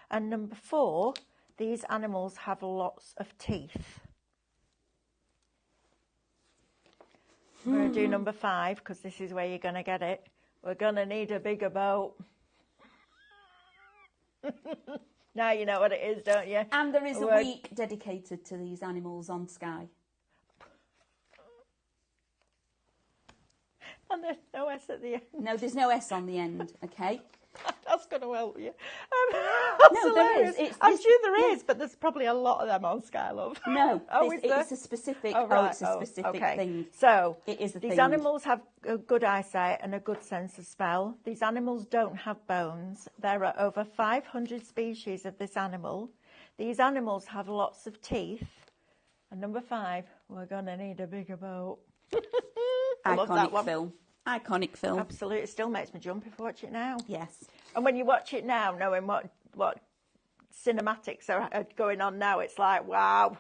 And number 4, these animals have lots of teeth. I'm going to do number 5 because this is where you're going to get it. We're going to need a bigger boat. Now you know what it is, don't you? And there is a week dedicated to these animals on Sky. And there's no S at the end. No, there's no S on the end, okay? That's going to help you. No, there is. I'm sure there is, but there's probably a lot of them on Skylove. No, it's a specific, it's a specific thing. So, it is a these thing. animals have a good eyesight and a good sense of smell. These animals don't have bones. There are over 500 species of this animal. These animals have lots of teeth. And number 5, we're going to need a bigger boat. Iconic film. Iconic film. Absolutely. It still makes me jump if I watch it now. Yes. And when you watch it now, knowing what cinematics are going on now, it's like, wow.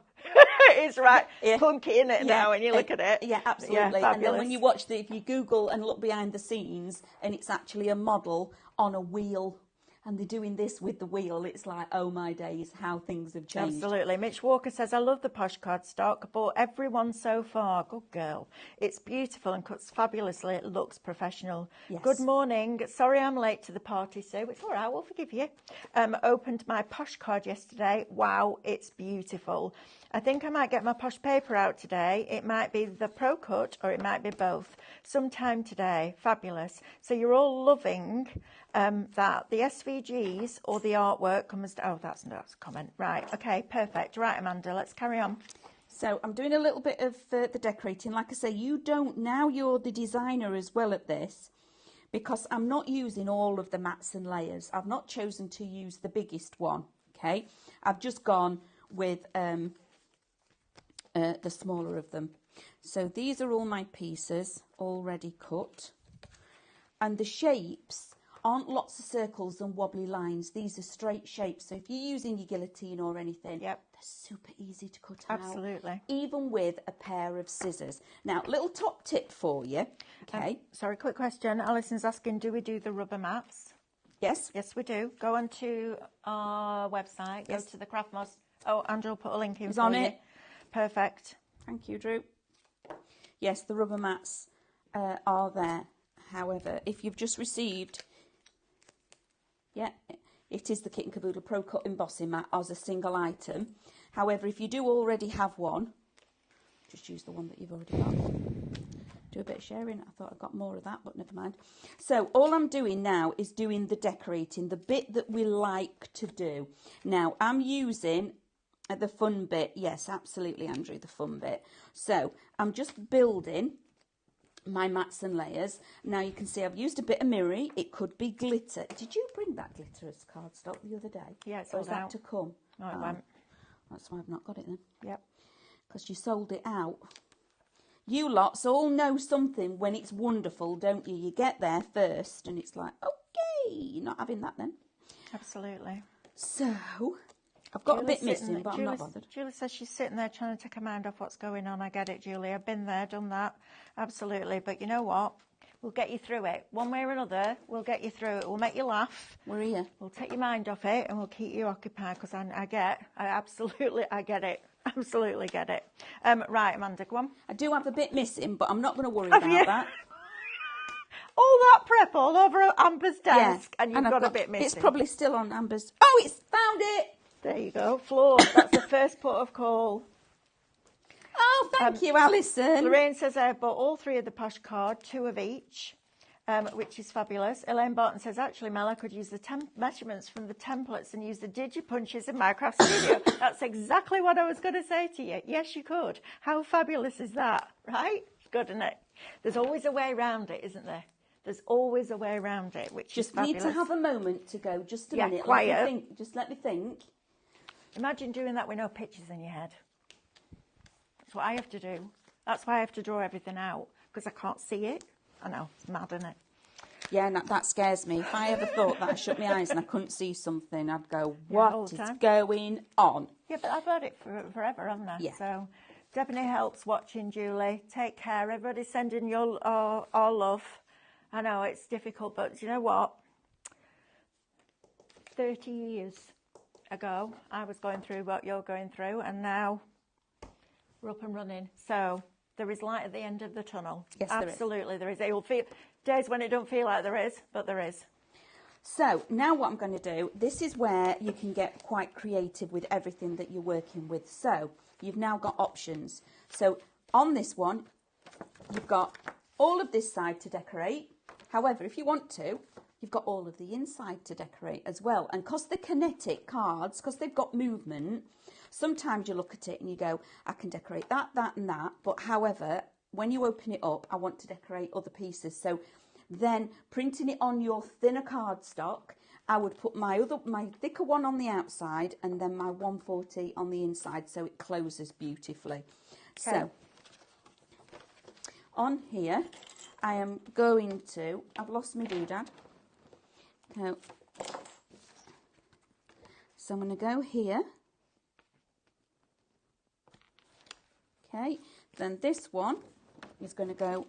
It's right punky, isn't it, now when you look at it? Yeah, absolutely. Yeah, and then when you watch if you Google and look behind the scenes, and it's actually a model on a wheel, and they're doing this with the wheel, it's like, oh my days, how things have changed. Absolutely. Mitch Walker says, I love the posh card stock. Bought everyone so far. Good girl. It's beautiful and cuts fabulously. It looks professional. Yes. Good morning. Sorry I'm late to the party, Sue. It's all right. We'll forgive you. Opened my posh card yesterday. Wow, it's beautiful. I think I might get my posh paper out today. It might be the Pro Cut or it might be both. Sometime today. Fabulous. So you're all loving that the SVGs or the artwork comes to... Oh, that's a comment. Right. Okay, perfect. Right, Amanda, let's carry on. So I'm doing a little bit of the decorating. Like I say, now you're the designer as well at this, because I'm not using all of the mats and layers. I've not chosen to use the biggest one, okay? I've just gone with the smaller of them. So these are all my pieces already cut. And the shapes aren't lots of circles and wobbly lines. These are straight shapes. So if you're using your guillotine or anything, they're super easy to cut out. Absolutely. Even with a pair of scissors. Now, little top tip for you. Okay. Sorry, quick question. Alison's asking, do we do the rubber mats? Yes. Yes, we do. Go onto our website. Go to the Craftmas. Oh, Andrew will put a link in It's for on you. it. Perfect. Thank you, Drew. Yes, the rubber mats are there. However, if you've just received, yeah, it is the Kit and Caboodle Pro Cut Embossing Mat as a single item. However, if you do already have one, just use the one that you've already got. Do a bit of sharing. I thought I got more of that, but never mind. So all I'm doing now is doing the decorating, the bit that we like to do. Now, I'm using the fun bit. Yes, absolutely, Andrew, the fun bit. So I'm just building my mats and layers. Now you can see I've used a bit of mirroring. It could be glitter. Did you bring that glitter as cardstock the other day? Yeah, it's or all is that out. to come? No, it won't. That's why I've not got it then. Yep. Because you sold it out. You lots all know something when it's wonderful, don't you? You get there first and it's like, okay, you're not having that then. Absolutely. So, I've got Julie's a bit missing, but I'm not bothered. Julie says she's sitting there trying to take her mind off what's going on. I get it, Julie. I've been there, done that. Absolutely. But you know what? We'll get you through it. One way or another, we'll get you through it. We'll make you laugh. We're here. We'll take your mind off it and we'll keep you occupied because I get it. Absolutely get it. Right, Amanda, go on. I do have a bit missing, but I'm not going to worry Have about you? that. All that prep all over Amber's desk and you've I've got a bit missing. It's probably still on Amber's. Oh, it's found it. There you go. Flawed. That's the first port of call. Oh, thank you, Alison. Lorraine says I bought all 3 of the posh card, 2 of each, which is fabulous. Elaine Barton says, actually, Mel, I could use the measurements from the templates and use the digi-punches in Minecraft Studio. That's exactly what I was going to say to you. Yes, you could. How fabulous is that, right? Good, isn't it? There's always a way around it, isn't there? There's always a way around it, which is fabulous. Just need to have a moment to go. Just a minute. Quiet. Let me think. Just let me think. Imagine doing that with no pictures in your head. That's what I have to do. That's why I have to draw everything out, because I can't see it. I know, it's mad, isn't it? Yeah, that scares me. If I ever thought that I shut my eyes and I couldn't see something, I'd go, what is going on? Yeah, but I've had it forever, haven't I? Yeah. So, Debony helps watching, Julie. Take care. Everybody's sending you our love. I know it's difficult, but you know what? 30 years ago, I was going through what you're going through, and now we're up and running. So there is light at the end of the tunnel. Yes, absolutely there is. It will feel days when it don't feel like there is, but there is. So now what I'm going to do, this is where you can get quite creative with everything that you're working with. So you've now got options. So on this one, you've got all of this side to decorate. However, if you want to, you've got all of the inside to decorate as well. And because they're kinetic cards, because they've got movement, sometimes you look at it and you go, I can decorate that, that and that. But however, when you open it up, I want to decorate other pieces. So then printing it on your thinner cardstock, I would put my thicker one on the outside and then my 140 on the inside so it closes beautifully. Okay. So on here, I am going to, I've lost my doodad. So I'm going to go here. Okay, then this one is going to go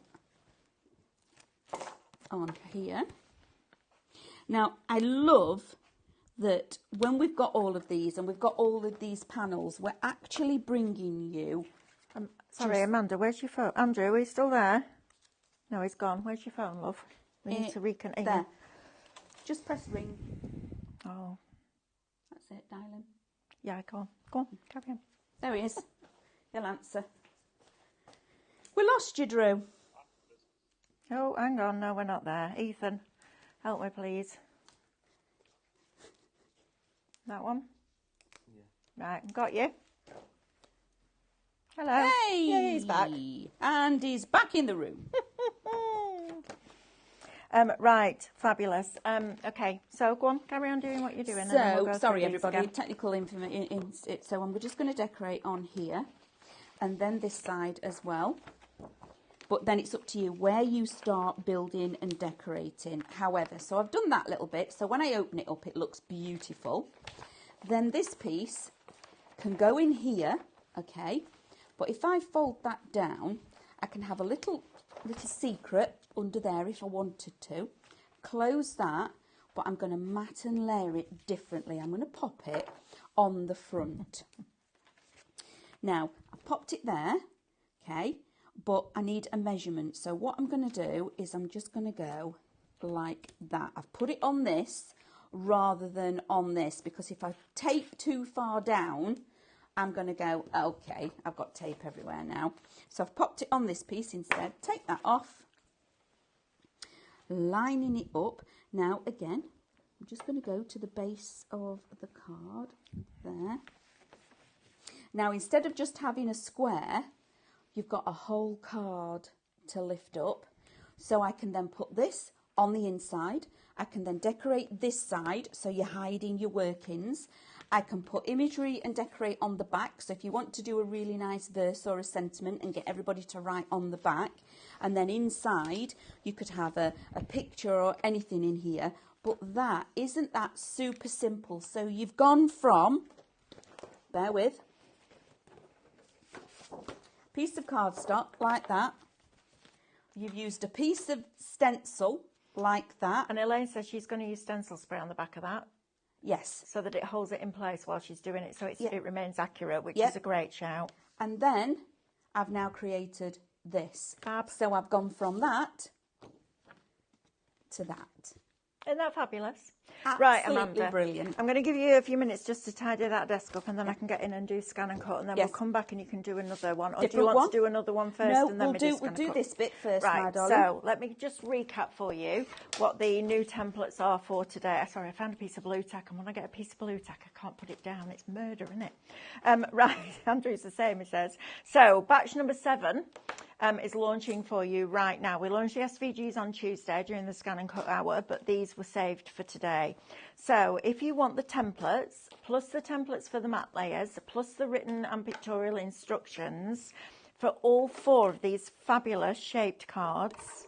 on here. Now, I love that when we've got all of these and we've got all of these panels, we're actually bringing you... Sorry, Amanda, where's your phone? Andrew, are you still there? No, he's gone. Where's your phone, love? We need to reconnect. There. Just press ring. Oh. That's it, dial him. Yeah, go on. Go on, carry on. There he is. He'll answer. We lost you, Drew. Oh, hang on. No, we're not there. Ethan, help me, please. That one? Yeah. Right, got you. Hello. Hey! Yeah, he's back. And he's back in the room. Right, fabulous. Okay, so go on, carry on doing what you're doing. So, and then we'll go sorry through these everybody, again. technical information. So I'm just going to decorate on here and then this side as well. But then it's up to you where you start building and decorating. However, so I've done that little bit. So when I open it up, it looks beautiful. Then this piece can go in here, okay? But if I fold that down, I can have a little secret under there if I wanted to. Close that, but I'm going to mat and layer it differently. I'm going to pop it on the front. Now, I've popped it there, okay, but I need a measurement. So what I'm going to do is I'm just going to go like that. I've put it on this rather than on this, because if I tape too far down, I'm going to go, okay, I've got tape everywhere now. So I've popped it on this piece instead. Take that off, lining it up. Now, again, I'm just going to go to the base of the card there. Now, instead of just having a square, you've got a whole card to lift up. So I can then put this on the inside. I can then decorate this side, so you're hiding your workings. I can put imagery and decorate on the back. So if you want to do a really nice verse or a sentiment and get everybody to write on the back. And then inside, you could have a picture or anything in here. But isn't that super simple? So you've gone from, bear with, piece of cardstock like that. You've used a piece of stencil like that. And Elaine says she's going to use stencil spray on the back of that. Yes. So that it holds it in place while she's doing it, so it remains accurate, which Yep. is a great shout. And then I've now created this. Fab. So I've gone from that to that. Isn't that fabulous? Absolutely Right, Amanda. brilliant. I'm going to give you a few minutes just to tidy that desk up, and then I can get in and do scan and cut, and then Yes. we'll come back and you can do another one. Or do Different you want one? to do another one first? No, and then we'll do this bit first, my Right, darling. so let me just recap for you what the new templates are for today. Sorry, I found a piece of blue tack, and when I get a piece of blue tack, I can't put it down. It's murder, isn't it? Right, Andrew's the same, he says. So, batch number 7 is launching for you right now. We launched the SVGs on Tuesday during the scan and cut hour, but these were saved for today. So if you want the templates, plus the templates for the matte layers, plus the written and pictorial instructions for all 4 of these fabulous shaped cards,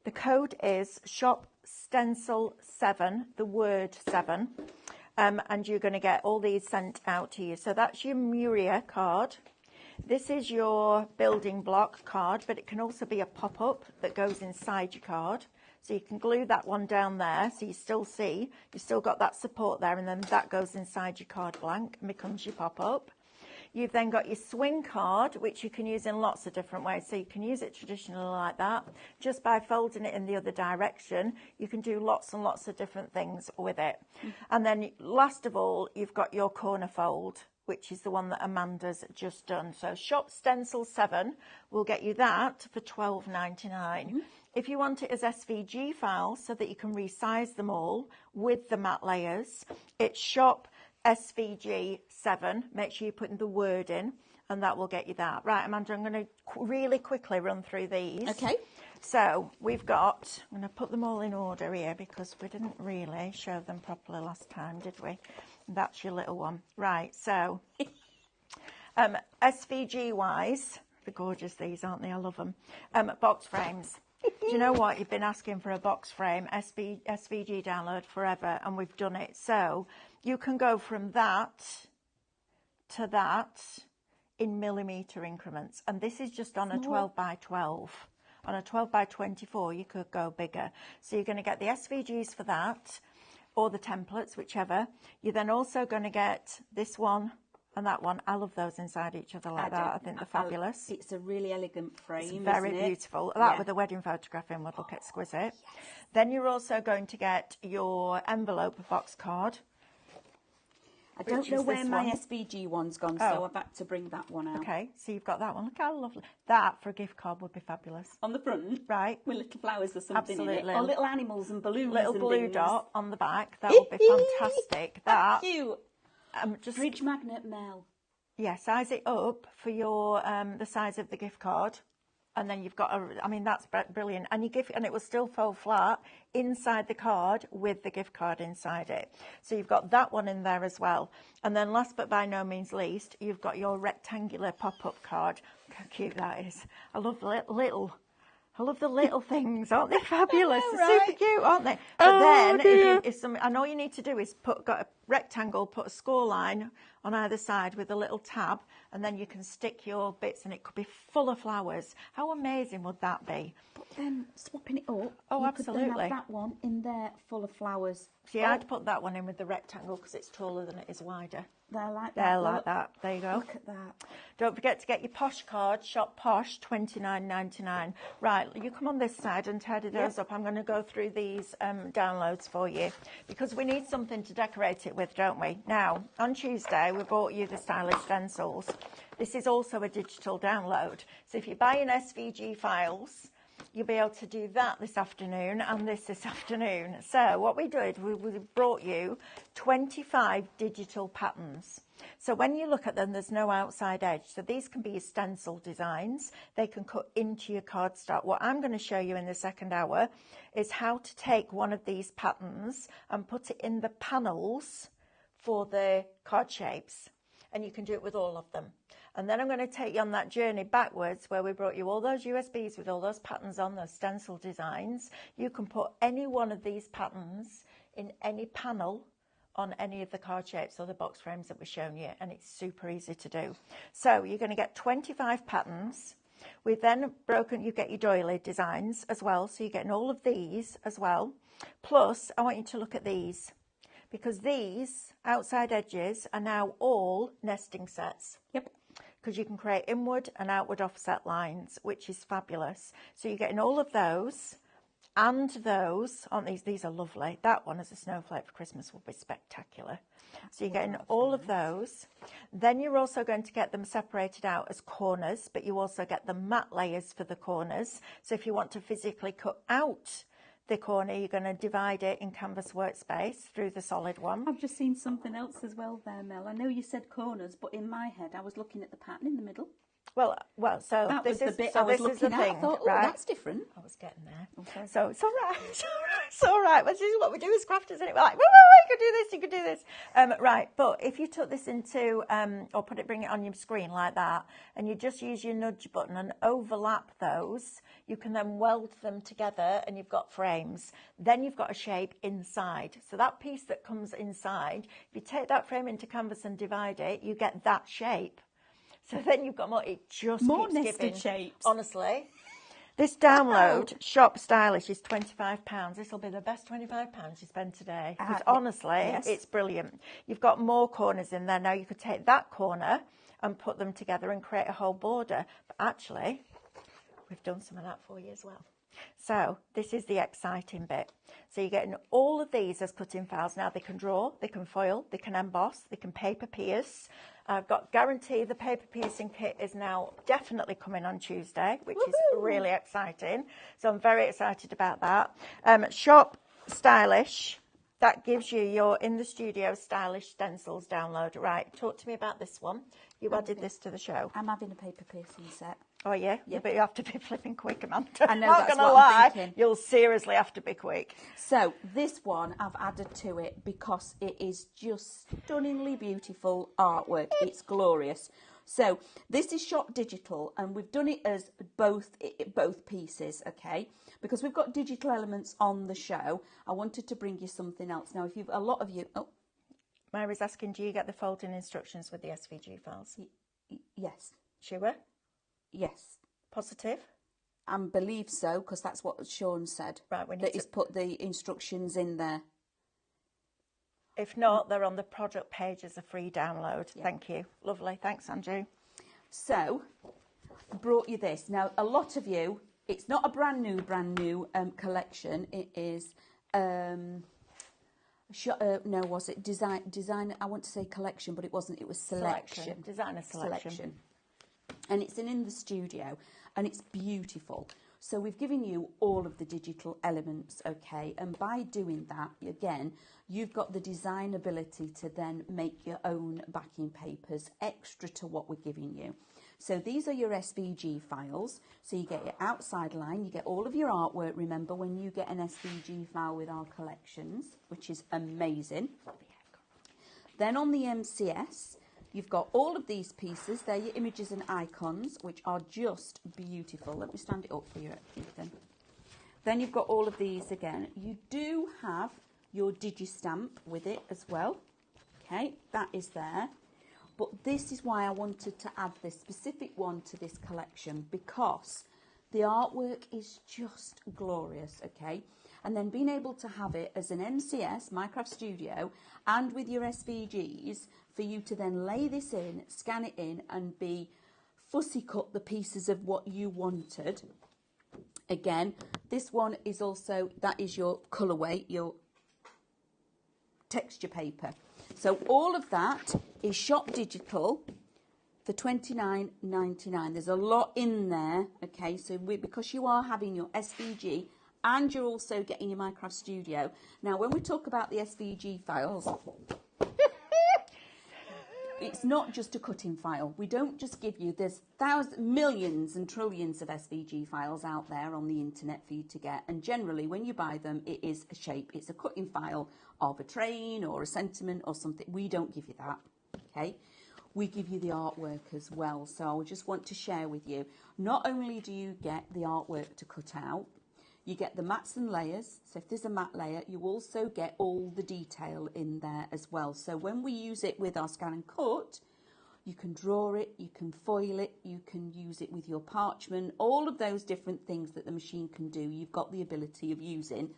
the code is ShopStencil7, the word 7, and you're going to get all these sent out to you. So that's your Muria card. This is your building block card, but it can also be a pop-up that goes inside your card. So you can glue that one down there, so you still got that support there, and then that goes inside your card blank and becomes your pop-up. You've then got your swing card, which you can use in lots of different ways. So you can use it traditionally like that. Just by folding it in the other direction, you can do lots and lots of different things with it. And then last of all, you've got your corner fold, which is the one that Amanda's just done. So Shop Stencil 7 will get you that for $12.99. If you want it as SVG files so that you can resize them all with the matte layers, it's Shop SVG 7. Make sure you put the word in, and that will get you that. Right, Amanda, I'm going to really quickly run through these. Okay. So we've got, I'm going to put them all in order here because we didn't really show them properly last time, did we? That's your little one. Right, so SVG wise, they're gorgeous these, aren't they? I love them. Box frames. Do you know what? You've been asking for a box frame SVG download forever, and we've done it. So you can go from that to that in millimetre increments. And this is just on a 12 by 12. On a 12 by 24, you could go bigger. So you're going to get the SVGs for that, or the templates, whichever. You're then also going to get this one and that one. I love those inside each other like that. I think they're fabulous. It's a really elegant frame, it's very isn't it? beautiful. That with a wedding photograph in would look exquisite. Yes. Then you're also going to get your envelope box card. I don't know where my SVG one's gone, so I've had to bring that one out. Okay, so you've got that one. Look how lovely. That for a gift card would be fabulous. On the front? Right. With little flowers or something in it. Absolutely. Or little animals and balloons Little and blue things. dot on the back. That would be fantastic. That cute. Just Fridge magnet, Mel. Yeah, size it up for your the size of the gift card. And then you've got I mean, that's brilliant. And it will still fold flat inside the card with the gift card inside it. So you've got that one in there as well. And then last but by no means least, you've got your rectangular pop-up card. Look how cute that is. I love the little things, aren't they fabulous? Know, They're right? super cute, aren't they? But then, and all you need to do is put rectangle, put a score line on either side with a little tab, and then you can stick your bits, and it could be full of flowers. How amazing would that be? But then swapping it up, Oh, you absolutely. could then have that one in there full of flowers. See, I'd put that one in with the rectangle because it's taller than it is wider. They're like that. They're like that. There you go. Look at that. Don't forget to get your posh card, Shop Posh, $29.99. Right, you come on this side and tidy those up. I'm going to go through these downloads for you because we need something to decorate it with, don't we? Now, on Tuesday, we brought you the stylish stencils. This is also a digital download. So if you buy in SVG files, you'll be able to do that this afternoon and this afternoon. So what we did, we brought you 25 digital patterns. So when you look at them, there's no outside edge. So these can be your stencil designs. They can cut into your cardstock. What I'm going to show you in the second hour is how to take one of these patterns and put it in the panels for the card shapes. And you can do it with all of them. And then I'm going to take you on that journey backwards where we brought you all those USBs with all those patterns on, those stencil designs. You can put any one of these patterns in any panel on any of the card shapes or the box frames that we're showing you, and it's super easy to do. So you're going to get 25 patterns. We've then broken, you get your doily designs as well, so you're getting all of these as well. Plus, I want you to look at these, because these outside edges are now all nesting sets. Yep. Because you can create inward and outward offset lines, which is fabulous. So you're getting all of those and those, aren't these? These are lovely. That one as a snowflake for Christmas will be spectacular. So you're getting all of those. Then you're also going to get them separated out as corners, but you also get the matte layers for the corners. So if you want to physically cut out the corner, you're going to divide it in Canvas Workspace through the solid one. I've just seen something else as well there, Mel. I know you said corners, but in my head I was looking at the pattern in the middle. Well, so that this was is the bit so I was this is the looking at. thing, I thought, oh, right? that's different. I was getting there. Okay. So it's all right. It's all right. Well, this is what we do as crafters, isn't it? We're like, you could do this, you could do this. Right, but if you took this into, or bring it on your screen like that, and you just use your nudge button and overlap those, you can then weld them together and you've got frames. Then you've got a shape inside. So that piece that comes inside, if you take that frame into Canvas and divide it, you get that shape. So then you've got more, it just more keeps nested giving. shapes. Honestly. This download, Shop Stylish, is £25. This will be the best £25 you spend today. Because honestly, it's brilliant. You've got more corners in there. Now you could take that corner and put them together and create a whole border. But actually, we've done some of that for you as well. So this is the exciting bit. So you're getting all of these as cut-in files. Now they can draw, they can foil, they can emboss, they can paper pierce. I've got guarantee the paper piercing kit is now definitely coming on Tuesday, which is really exciting. So I'm very excited about that. Shop Stylish, that gives you your in the studio stylish stencils download. Right, talk to me about this one. You added this to the show. I'm having a paper piercing set. Oh, yeah? But you have to be flipping quick, Amanda. I know, Not that's gonna what I'm lie, thinking. You'll seriously have to be quick. So this one I've added to it because it is just stunningly beautiful artwork. It's glorious. So this is Shop Digital, and we've done it as both pieces, okay? Because we've got digital elements on the show, I wanted to bring you something else. Now, if you've a lot of you, Mary's asking, do you get the folding instructions with the SVG files? Yes. Sure? Yes. Positive? I believe so, because that's what Sean said. Right, we need that to he's put the instructions in there. If not, they're on the product page as a free download. Yeah. Thank you. Lovely. Thanks, Andrew. So, I brought you this. Now, a lot of you, it's not a brand new collection. It is, was it design? I want to say collection, but it wasn't. It was selection. Designer selection. And it's in the studio, and it's beautiful. So we've given you all of the digital elements, okay? And by doing that, again, you've got the design ability to then make your own backing papers extra to what we're giving you. So these are your SVG files. So you get your outside line, you get all of your artwork, remember, when you get an SVG file with our collections, which is amazing. Then on the MCS, you've got all of these pieces. They're your images and icons, which are just beautiful. Let me stand it up for you, Ethan. Then you've got all of these again. You do have your Digistamp with it as well. Okay, that is there. But this is why I wanted to add this specific one to this collection, because the artwork is just glorious, okay? And then being able to have it as an MCS, Minecraft Studio, and with your SVGs, for you to then lay this in, scan it in, and be fussy cut the pieces of what you wanted. Again, this one is also, that is your colourway, your texture paper. So all of that is shop digital for $29.99. There's a lot in there, okay? So because you are having your SVG and you're also getting your Minecraft Studio. Now, when we talk about the SVG files, it's not just a cutting file. We don't just give you, there's thousands, millions and trillions of SVG files out there on the internet for you to get. And generally, when you buy them, it is a shape. It's a cutting file of a train or a sentiment or something. We don't give you that, okay? We give you the artwork as well. So I just want to share with you, not only do you get the artwork to cut out, you get the mats and layers. So if there's a mat layer, you also get all the detail in there as well. So when we use it with our scan and cut, you can draw it, you can foil it, you can use it with your parchment, all of those different things that the machine can do, you've got the ability of using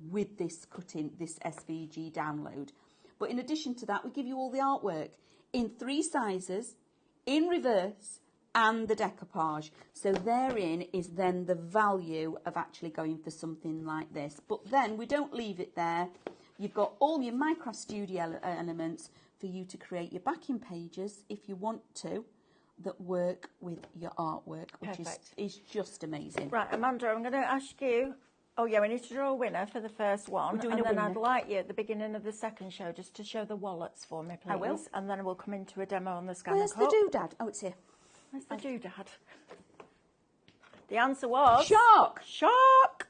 with this cutting, this SVG download. But in addition to that, we give you all the artwork in 3 sizes, in reverse, and the decoupage. So therein is then the value of actually going for something like this. But then we don't leave it there. You've got all your Minecraft Studio elements for you to create your backing pages, if you want to, that work with your artwork, which is just amazing. Right, Amanda, I'm going to ask you, oh yeah, we need to draw a winner for the first one. We're doing and a then winner. I'd like you at the beginning of the second show just to show the wallets for me, please. I will. And then we'll come into a demo on the scan Where's and cut. the doodad? Oh, it's here. Where's the doodad? The answer was... Shark! Shark!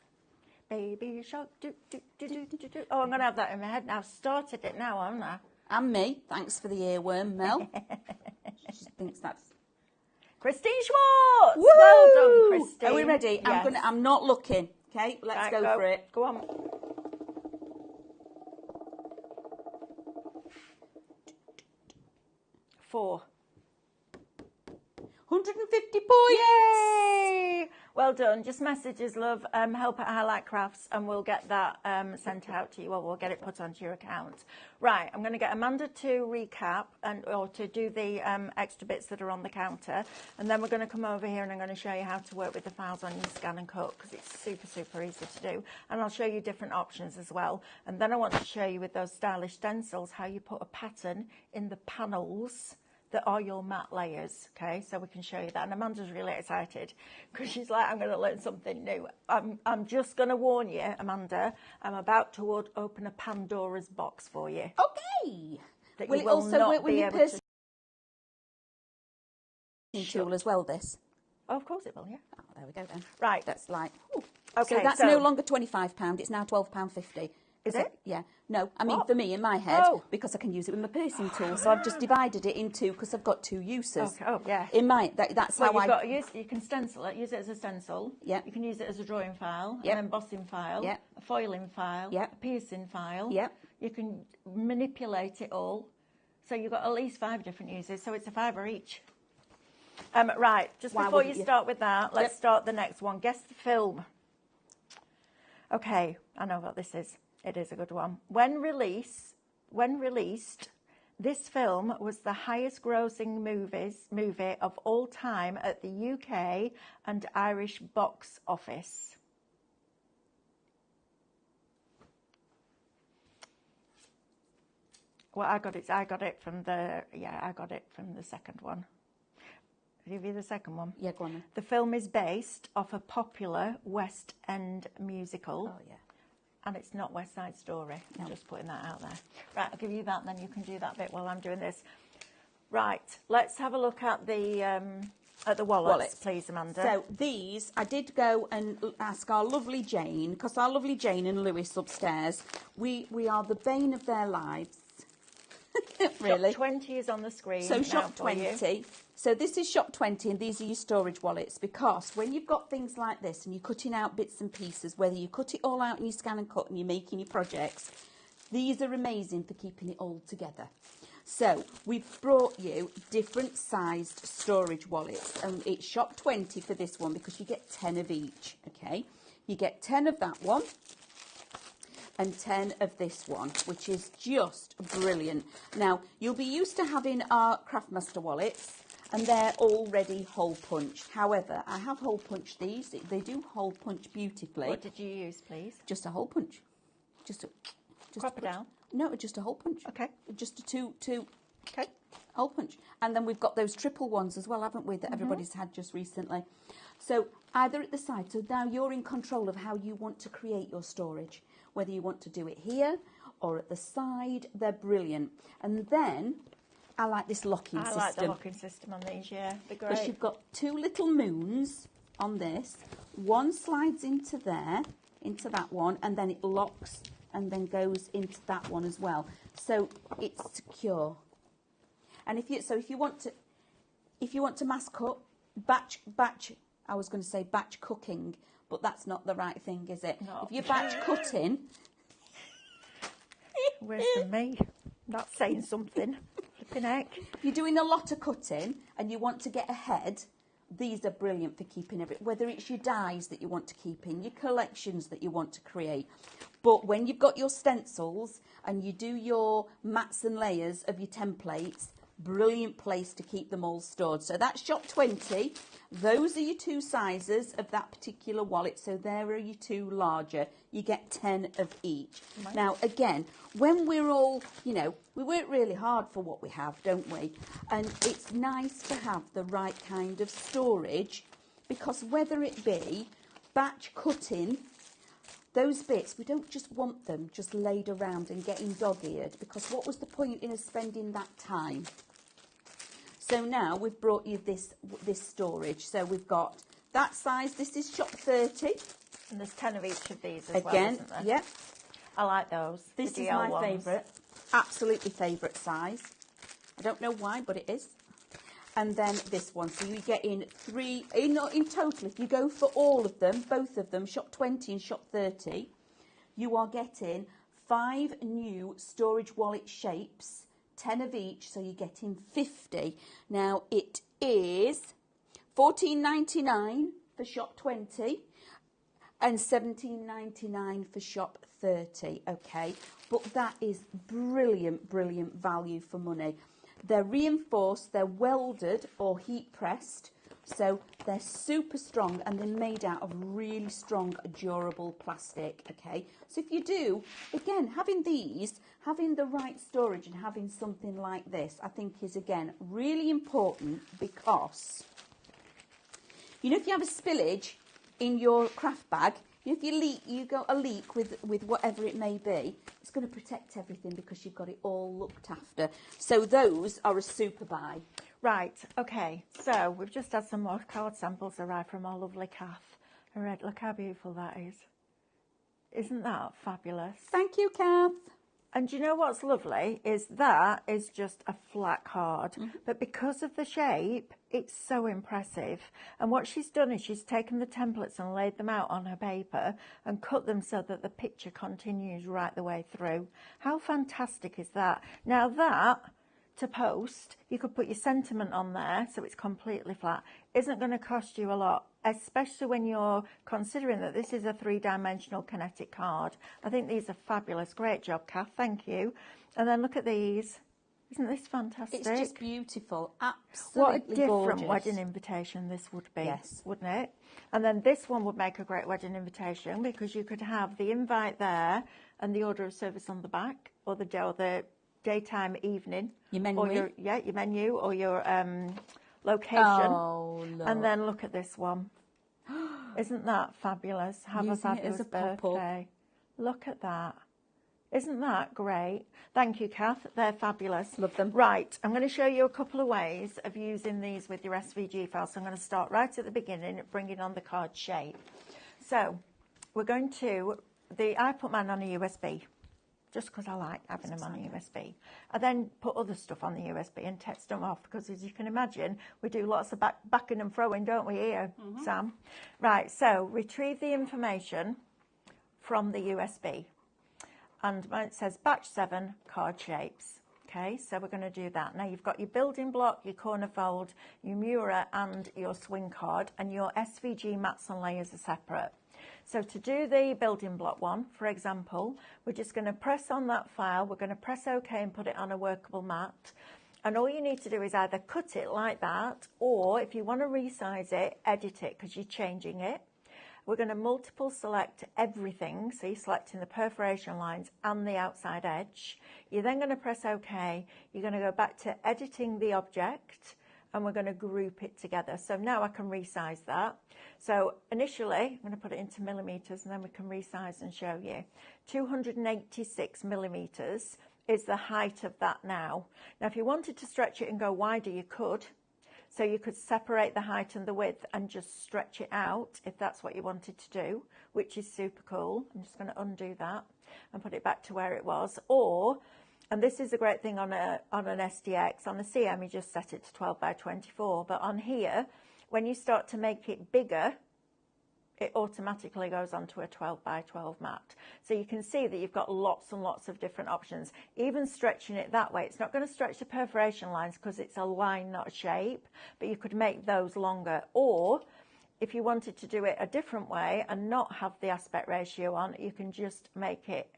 Baby shark, do, do, do, do, do, do. Oh, I'm going to have that in my head now. I've started it now, haven't I? And me. Thanks for the earworm, Mel. She thinks that's... Christine Schwartz! Woo! Well done, Christine. Are we ready? Yes. I'm not looking. Okay, let's Right, go for it. Go on. 4. 150 points! Yay! Well done. Just messages, love, help at Highlight Crafts, and we'll get that sent out to you. Well, we'll get it put onto your account. Right, I'm going to get Amanda to recap or to do the extra bits that are on the counter, and then we're going to come over here and I'm going to show you how to work with the files on your scan and cut, because it's super, super easy to do. And I'll show you different options as well. And then I want to show you with those stylish stencils how you put a pattern in the panels that are your matte layers, okay? So we can show you that. And Amanda's really excited because she's like, I'm going to learn something new. I'm just going to warn you, Amanda, I'm about to open a Pandora's box for you. Okay. That Will you it will also not work with be your able person to... tool as well, this? Oh, of course it will, yeah. Oh, there we go then. Right. That's like... Ooh. Okay, so that's no longer £25, it's now £12.50. Is it? Yeah. No, I mean, What? for me, in my head, Oh. because I can use it with my piercing tool, so I've just divided it into, because I've got 2 uses. Okay. Oh, yeah. In my, that's Well, how you can stencil it, use it as a stencil. Yeah. You can use it as a drawing file, Yep. an embossing file, Yep. a foiling file, Yep. a piercing file. Yep. You can manipulate it all. So you've got at least 5 different uses, so it's a £5 each. Right, just Why before you wouldn't you? start with that, let's Yep. start the next one. Guess the film. Okay, I know what this is. It is a good one. When released, this film was the highest grossing movie of all time at the UK and Irish box office. Well, I got it from the second one. I'll give you the second one. Yeah, go on then. The film is based off a popular West End musical. Oh, yeah. And it's not West Side Story. No. I'm just putting that out there. Right, I'll give you that, and then you can do that bit while I'm doing this. Right, let's have a look at the wallets, please, Amanda. So these, I did go and ask our lovely Jane, because our lovely Jane and Lewis upstairs, we are the bane of their lives. Really. Shop 20 is on the screen. So now shop for 20. You. So this is shop 20 and these are your storage wallets, because when you've got things like this and you're cutting out bits and pieces, whether you cut it all out and you scan and cut and you're making your projects, these are amazing for keeping it all together. So we've brought you different sized storage wallets, and it's shop 20 for this one because you get 10 of each, okay? You get 10 of that one and 10 of this one, which is just brilliant. Now, you'll be used to having our Craftmaster wallets, and they're already hole punched. However, I have hole punched these. They do hole punch beautifully. What did you use, please? Just a hole punch. Just Crop it down. No, just a hole punch. Okay. Just a two Okay. hole punch. And then we've got those triple ones as well, haven't we, that everybody's had just recently. So either at the side. So now you're in control of how you want to create your storage. Whether you want to do it here or at the side, they're brilliant. And then I like this locking system. I like the locking system on these, yeah. They're great. Because you've got two little moons on this. One slides into there, into that one, and then it locks and then goes into that one as well. So it's secure. And if you want to mass cut, batch, I was going to say batch cooking, but that's not the right thing, is it? No. If you're batch cutting, where's the me? That's saying something. Flipping heck. If you're doing a lot of cutting and you want to get ahead, these are brilliant for keeping everything, whether it's your dies that you want to keep in, your collections that you want to create. But when you've got your stencils and you do your mats and layers of your templates, brilliant place to keep them all stored. So that's shop 20. Those are your two sizes of that particular wallet. So there are your two larger. You get 10 of each. Right. Now, again, when we're all, we work really hard for what we have, don't we? And it's nice to have the right kind of storage, because whether it be batch cutting, those bits, we don't just want them just laid around and getting dog-eared, because what was the point in us spending that time? So now we've brought you this storage. So we've got that size. This is shop 30. And there's 10 of each of these as well, Again, isn't there? yep. I like those. This the is DL my ones. favourite. Absolutely favourite size. I don't know why, but it is. And then this one. So you get in three, in total, if you go for all of them, both of them, shop 20 and shop 30, you are getting 5 new storage wallet shapes, 10 of each, so you're getting 50. Now, it is $14.99 for shop 20 and $17.99 for shop 30, okay? But that is brilliant, brilliant value for money. They're reinforced, they're welded or heat pressed, so they're super strong and they're made out of really strong, durable plastic, okay? So if you do, again, having the right storage and having something like this, I think is, again, really important, because, if you have a spillage in your craft bag, if you got a leak with whatever it may be, it's going to protect everything because you've got it all looked after. So those are a super buy. Right, okay, so we've just had some more card samples arrive from our lovely Kath. Look how beautiful that is. Isn't that fabulous? Thank you, Kath. And do you know what's lovely is that is just a flat card, but because of the shape, it's so impressive. And what she's done is she's taken the templates and laid them out on her paper and cut them so that the picture continues right the way through. How fantastic is that? Now that, to post, you could put your sentiment on there so it's completely flat. Isn't going to cost you a lot, especially when you're considering that this is a 3-dimensional kinetic card. I think these are fabulous. Great job, Kath. Thank you. And then look at these. Isn't this fantastic? It's just beautiful. Absolutely what a different gorgeous. wedding invitation this would be, yes, wouldn't it? And then this one would make a great wedding invitation, because you could have the invite there and the order of service on the back, or the daytime, evening, your menu, or your menu, or your location. Oh, look. And then look at this one. Isn't that fabulous? Have Using a fabulous it as a birthday. Look at that. Isn't that great? Thank you, Kath. They're fabulous. Love them. Right, I'm going to show you a couple of ways of using these with your SVG files. So I'm going to start right at the beginning, bringing on the card shape. So we're going to, I put mine on a USB, just because I like having them on a USB. I then put other stuff on the USB and text them off, because as you can imagine, we do lots of backing and throwing, don't we, here, Sam? Right, so retrieve the information from the USB. And it says batch 7 card shapes. Okay, so we're going to do that. Now you've got your building block, your corner fold, your Mura and your swing card, and your SVG mats and layers are separate. So to do the building block one, for example, we're just going to press on that file, we're going to press OK and put it on a workable mat. And all you need to do is either cut it like that, or if you want to resize it, edit it because you're changing it. We're going to multiple select everything, so you're selecting the perforation lines and the outside edge. You're then going to press OK. You're going to go back to editing the object, and we're going to group it together. So now I can resize that. So initially, I'm going to put it into millimeters, and then we can resize and show you. 286 millimeters is the height of that now. Now, if you wanted to stretch it and go wider, you could. So you could separate the height and the width and just stretch it out if that's what you wanted to do, which is super cool. I'm just going to undo that and put it back to where it was. Or, and this is a great thing on an SDX, on the CM you just set it to 12 by 24, but on here, when you start to make it bigger, it automatically goes onto a 12 by 12 mat. So you can see that you've got lots and lots of different options. Even stretching it that way, it's not going to stretch the perforation lines because it's a line, not a shape, but you could make those longer. Or if you wanted to do it a different way and not have the aspect ratio on, you can just make it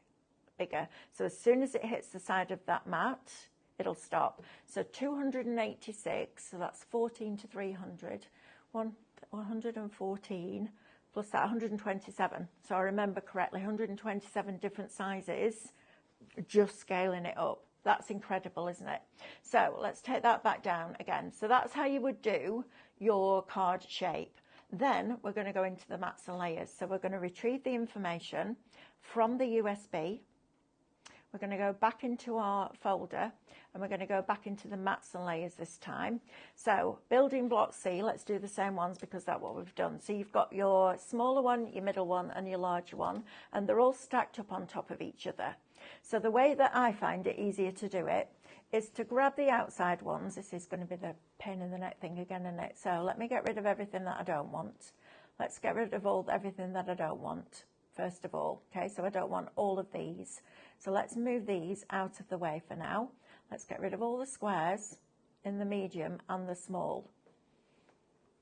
bigger. So as soon as it hits the side of that mat, it'll stop. So 286, so that's 14 to 300, 114, plus that 127. So I remember correctly, 127 different sizes, just scaling it up. That's incredible, isn't it? So let's take that back down again. So that's how you would do your card shape. Then we're going to go into the mats and layers. So we're going to retrieve the information from the USB. We're going to go back into our folder, and we're going to go back into the mats and layers this time. So building block C, let's do the same ones because that's what we've done. So you've got your smaller one, your middle one, and your larger one, and they're all stacked up on top of each other. So the way that I find it easier to do it is to grab the outside ones. This is going to be the pain in the neck thing again, isn't it? So let me get rid of everything that I don't want. Let's get rid of everything that I don't want, first of all. Okay, so I don't want all of these. So let's move these out of the way for now. Let's get rid of all the squares in the medium and the small.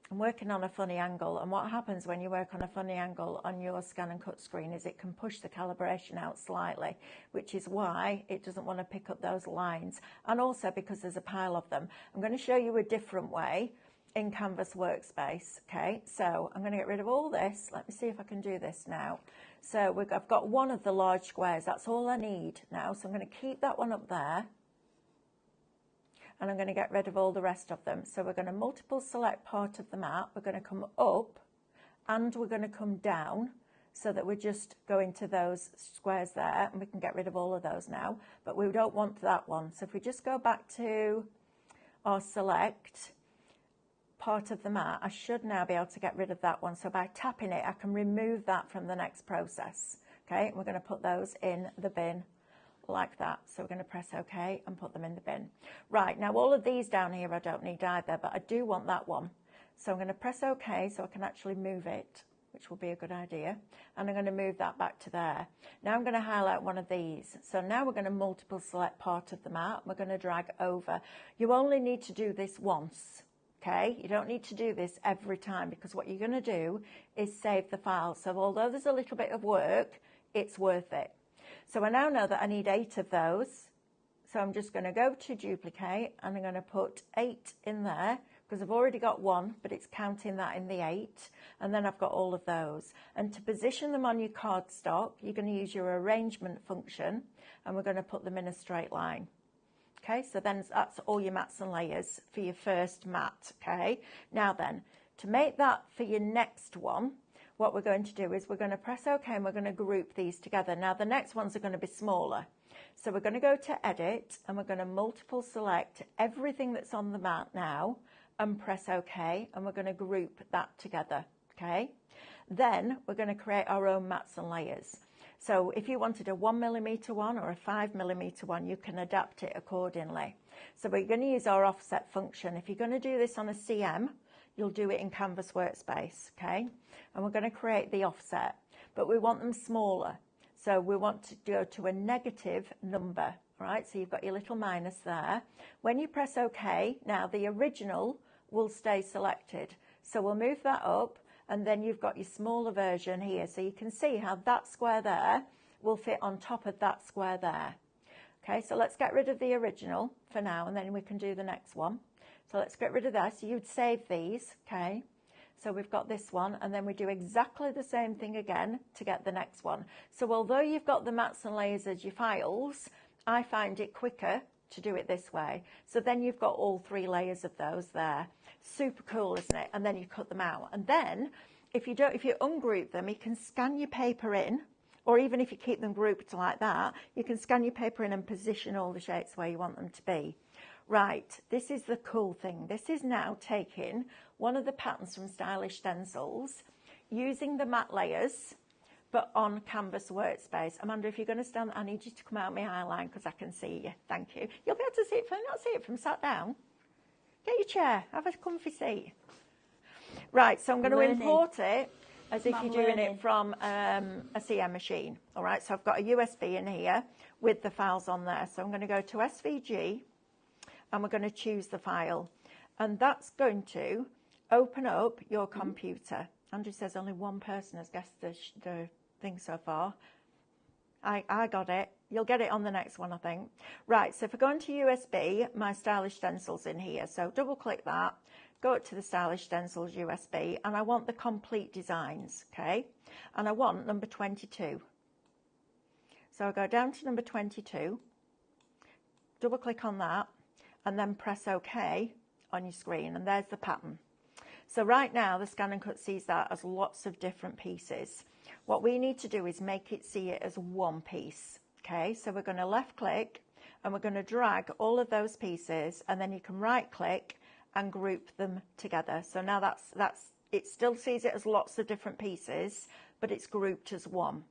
I'm working on a funny angle, and what happens when you work on a funny angle on your scan and cut screen is it can push the calibration out slightly, which is why it doesn't want to pick up those lines, and also because there's a pile of them. I'm going to show you a different way in Canvas Workspace. Okay, so I'm going to get rid of all this. Let me see if I can do this now. So I've got one of the large squares, that's all I need now, so I'm going to keep that one up there, and I'm going to get rid of all the rest of them. So we're going to multiple select part of the mat, we're going to come up, and we're going to come down, so that we're just going to those squares there, and we can get rid of all of those now, but we don't want that one. So if we just go back to our select part of the mat, I should now be able to get rid of that one. So by tapping it, I can remove that from the next process. Okay, and we're going to put those in the bin like that. So we're going to press OK and put them in the bin. Right, now all of these down here I don't need either, but I do want that one. So I'm going to press OK so I can actually move it, which will be a good idea. And I'm going to move that back to there. Now I'm going to highlight one of these. So now we're going to multiple select part of the mat. We're going to drag over. You only need to do this once. Okay, you don't need to do this every time, because what you're going to do is save the file. So although there's a little bit of work, it's worth it. So I now know that I need 8 of those. So I'm just going to go to duplicate, and I'm going to put 8 in there because I've already got one, but it's counting that in the 8. And then I've got all of those. And to position them on your cardstock, you're going to use your arrangement function, and we're going to put them in a straight line. Okay, so then that's all your mats and layers for your first mat. Okay, now then, to make that for your next one, what we're going to do is we're going to press OK, and we're going to group these together. Now the next ones are going to be smaller. So we're going to go to edit, and we're going to multiple select everything that's on the mat now and press OK, and we're going to group that together. Okay, then we're going to create our own mats and layers. So if you wanted a 1mm one or a 5mm one, you can adapt it accordingly. So we're going to use our offset function. If you're going to do this on a CM, you'll do it in Canvas Workspace, okay? And we're going to create the offset, but we want them smaller. So we want to go to a negative number, All right, so you've got your little minus there. When you press OK, now the original will stay selected. So we'll move that up, and then you've got your smaller version here. So you can see how that square there will fit on top of that square there. Okay, so let's get rid of the original for now, and then we can do the next one. So let's get rid of that. So you'd save these, okay? So we've got this one, and then we do exactly the same thing again to get the next one. So although you've got the mats and layers as your files, I find it quicker to do it this way. So then you've got all 3 layers of those there. Super cool, isn't it? And then you cut them out. And then if you ungroup them, you can scan your paper in, or even if you keep them grouped like that, you can scan your paper in and position all the shapes where you want them to be. Right, this is the cool thing. This is now taking one of the patterns from Stylish Stencils, using the matte layers, but on Canvas Workspace. Amanda, if you're going to stand, I need you to come out my eye line because I can see you. Thank you. You'll be able to see it from, not see it from sat down. Get your chair, have a comfy seat. Right, so I'm going to import it as if you're doing it from a CM machine. All right, so I've got a USB in here with the files on there. So I'm going to go to SVG, and we're going to choose the file. And that's going to open up your computer. Andrew says only one person has guessed the thing so far. I got it. You'll get it on the next one, I think. Right, so if I go into USB, my Stylish Stencils in here. So double click that, go up to the Stylish Stencils USB, and I want the complete designs, okay? And I want number 22. So I go down to number 22, double click on that, and then press OK on your screen, and there's the pattern. So right now the Scan and Cut sees that as lots of different pieces. What we need to do is make it see it as one piece. Okay, so we're going to left click and we're going to drag all of those pieces, and then you can right click and group them together. So now that's it still sees it as lots of different pieces, but it's grouped as one.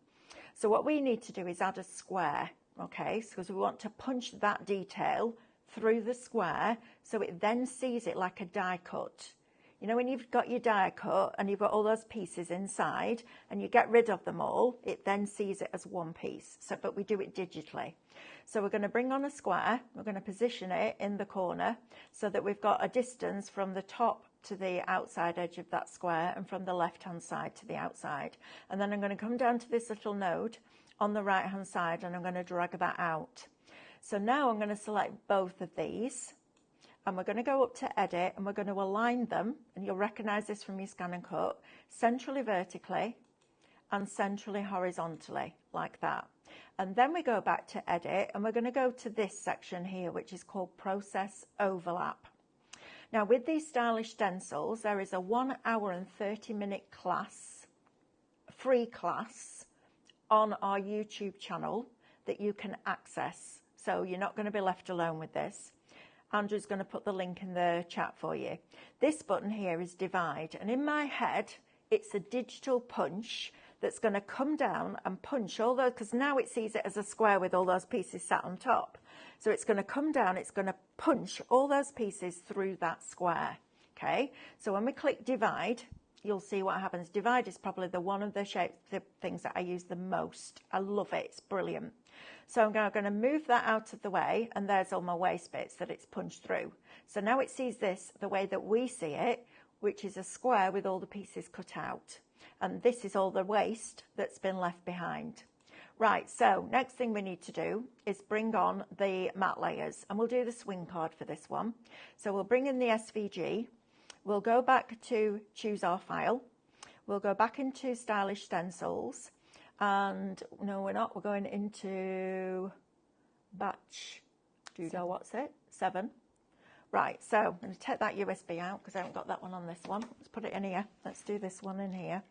So what we need to do is add a square, okay, because we want to punch that detail through the square so it then sees it like a die cut. You know, when you've got your die cut and you've got all those pieces inside and you get rid of them all, it then sees it as one piece. So, but we do it digitally. So we're going to bring on a square, we're going to position it in the corner so that we've got a distance from the top to the outside edge of that square and from the left-hand side to the outside. And then I'm going to come down to this little node on the right-hand side and I'm going to drag that out. So now I'm going to select both of these. And we're going to go up to edit and we're going to align them, and you'll recognize this from your Scan and Cut, centrally vertically and centrally horizontally, like that. And then we go back to edit and we're going to go to this section here, which is called Process Overlap. Now with these Stylish Stencils, there is a 1 hour and 30-minute class, free class on our YouTube channel that you can access. So you're not going to be left alone with this. Andrew's going to put the link in the chat for you. This button here is divide, and in my head it's a digital punch that's going to come down and punch all those, because now it sees it as a square with all those pieces sat on top. So it's going to come down, it's going to punch all those pieces through that square. Okay, so when we click divide, you'll see what happens. Divide is probably one of the things that I use the most. I love it, it's brilliant. So I'm going to move that out of the way, and there's all my waste bits that it's punched through. So now it sees this the way that we see it, which is a square with all the pieces cut out. And this is all the waste that's been left behind. Right, so next thing we need to do is bring on the matte layers, and we'll do the swing card for this one. So we'll bring in the SVG, we'll go back to choose our file, we'll go back into Stylish Stencils, and no, we're not, we're going into batch, so what's it, 7. Right, so I'm going to take that USB out because I haven't got that one on this one. Let's put it in here. Let's do this one in here.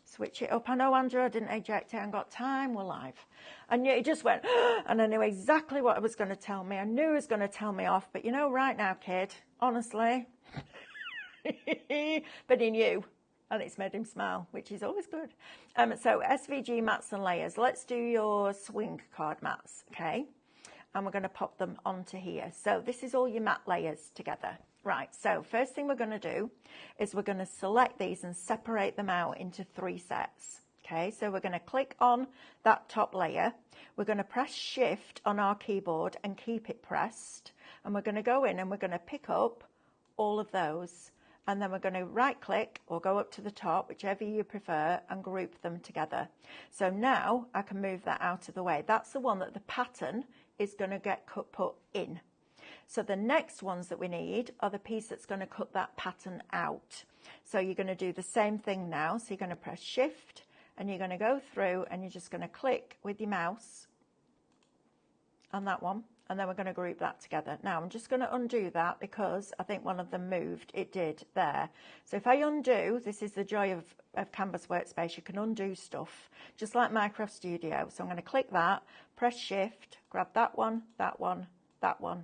Switch it up. I know, Andrew, I didn't eject it. I haven't got time. We're live. And it just went, and I knew exactly what it was going to tell me. I knew it was going to tell me off. But you know, right now, kid, honestly, but he knew. And it's made him smile, which is always good. So SVG mats and layers. Let's do your swing card mats, okay? And we're going to pop them onto here. So this is all your matte layers together. Right, so first thing we're going to do is we're going to select these and separate them out into 3 sets. Okay, so we're going to click on that top layer. We're going to press Shift on our keyboard and keep it pressed. And we're going to go in and we're going to pick up all of those. And then we're going to right click or go up to the top, whichever you prefer, and group them together. So now I can move that out of the way. That's the one that the pattern is going to get put in. So the next ones that we need are the piece that's going to cut that pattern out. So you're going to do the same thing now. So you're going to press Shift and you're going to go through and you're just going to click with your mouse on that one. And then we're going to group that together. Now I'm just going to undo that because I think one of them moved. It did there. So if I undo, this is the joy of Canvas Workspace. You can undo stuff just like Microsoft Studio. So I'm going to click that, press Shift, grab that one, that one, that one.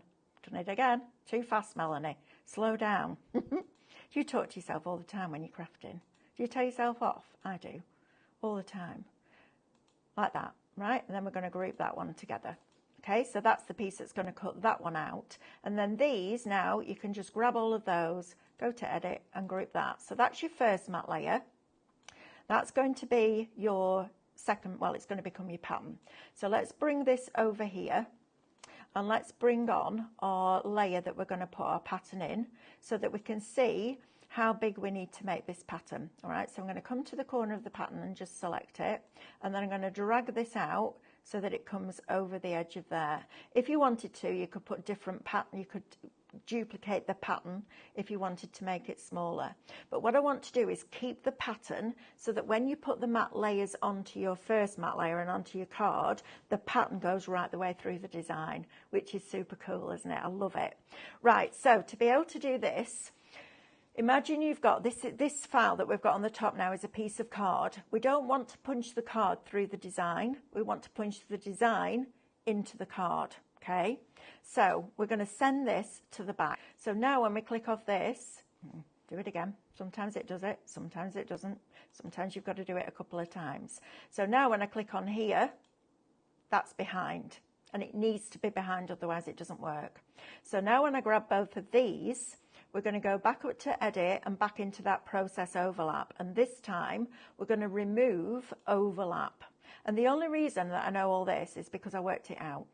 Done it again. Too fast, Melanie. Slow down. You talk to yourself all the time when you're crafting. Do you tell yourself off? I do. All the time. Like that, right? And then we're going to group that one together. Okay, so that's the piece that's going to cut that one out. And then these now, you can just grab all of those, go to Edit and group that. So that's your first matte layer. That's going to be your second, well, it's going to become your pattern. So let's bring this over here. And let's bring on our layer that we're going to put our pattern in so that we can see how big we need to make this pattern. All right, so I'm going to come to the corner of the pattern and just select it. And then I'm going to drag this out so that it comes over the edge of there. If you wanted to, you could put different pattern, you could duplicate the pattern if you wanted to make it smaller. But what I want to do is keep the pattern so that when you put the matte layers onto your first matte layer and onto your card, the pattern goes right the way through the design, which is super cool, isn't it? I love it. Right, so to be able to do this, imagine you've got this file that we've got on the top now is a piece of card. We don't want to punch the card through the design. We want to punch the design into the card, okay? So we're going to send this to the back. So now when we click off this, do it again. Sometimes it does it, sometimes it doesn't. Sometimes you've got to do it a couple of times. So now when I click on here, that's behind. And it needs to be behind, otherwise it doesn't work. So now when I grab both of these, we're going to go back up to Edit and back into that Process Overlap. And this time, we're going to remove Overlap. And the only reason that I know all this is because I worked it out.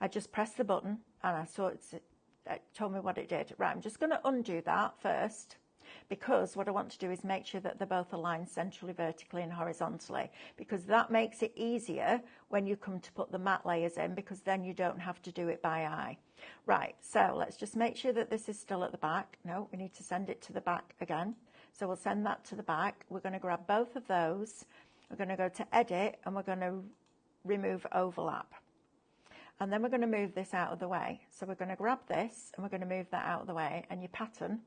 I just pressed the button and I saw it told me what it did. Right, I'm just going to undo that first because what I want to do is make sure that they're both aligned centrally, vertically and horizontally, because that makes it easier when you come to put the matte layers in, because then you don't have to do it by eye. Right, so let's just make sure that this is still at the back. No, we need to send it to the back again. So we'll send that to the back. We're going to grab both of those. We're going to go to Edit and we're going to remove Overlap. And then we're going to move this out of the way. So we're going to grab this and we're going to move that out of the way. And your pattern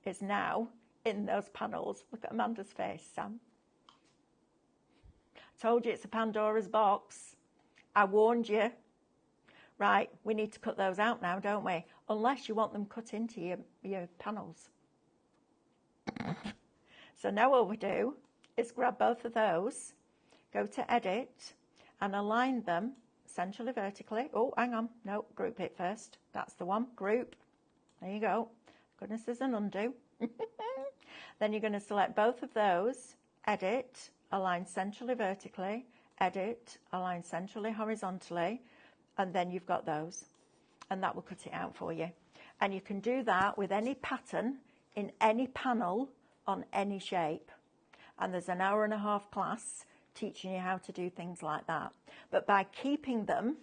is now in those panels. Look at Amanda's face, Sam. I told you it's a Pandora's box. I warned you. Right, we need to cut those out now, don't we? Unless you want them cut into your panels. So now what we do is grab both of those, go to Edit and align them centrally, vertically. Oh, hang on. No, group it first. That's the one. Group. There you go. Goodness, there's an undo. Then you're going to select both of those, Edit, align centrally, vertically, Edit, align centrally, horizontally, and then you've got those. And that will cut it out for you. And you can do that with any pattern in any panel on any shape. And there's an hour-and-a-half class teaching you how to do things like that. But by keeping them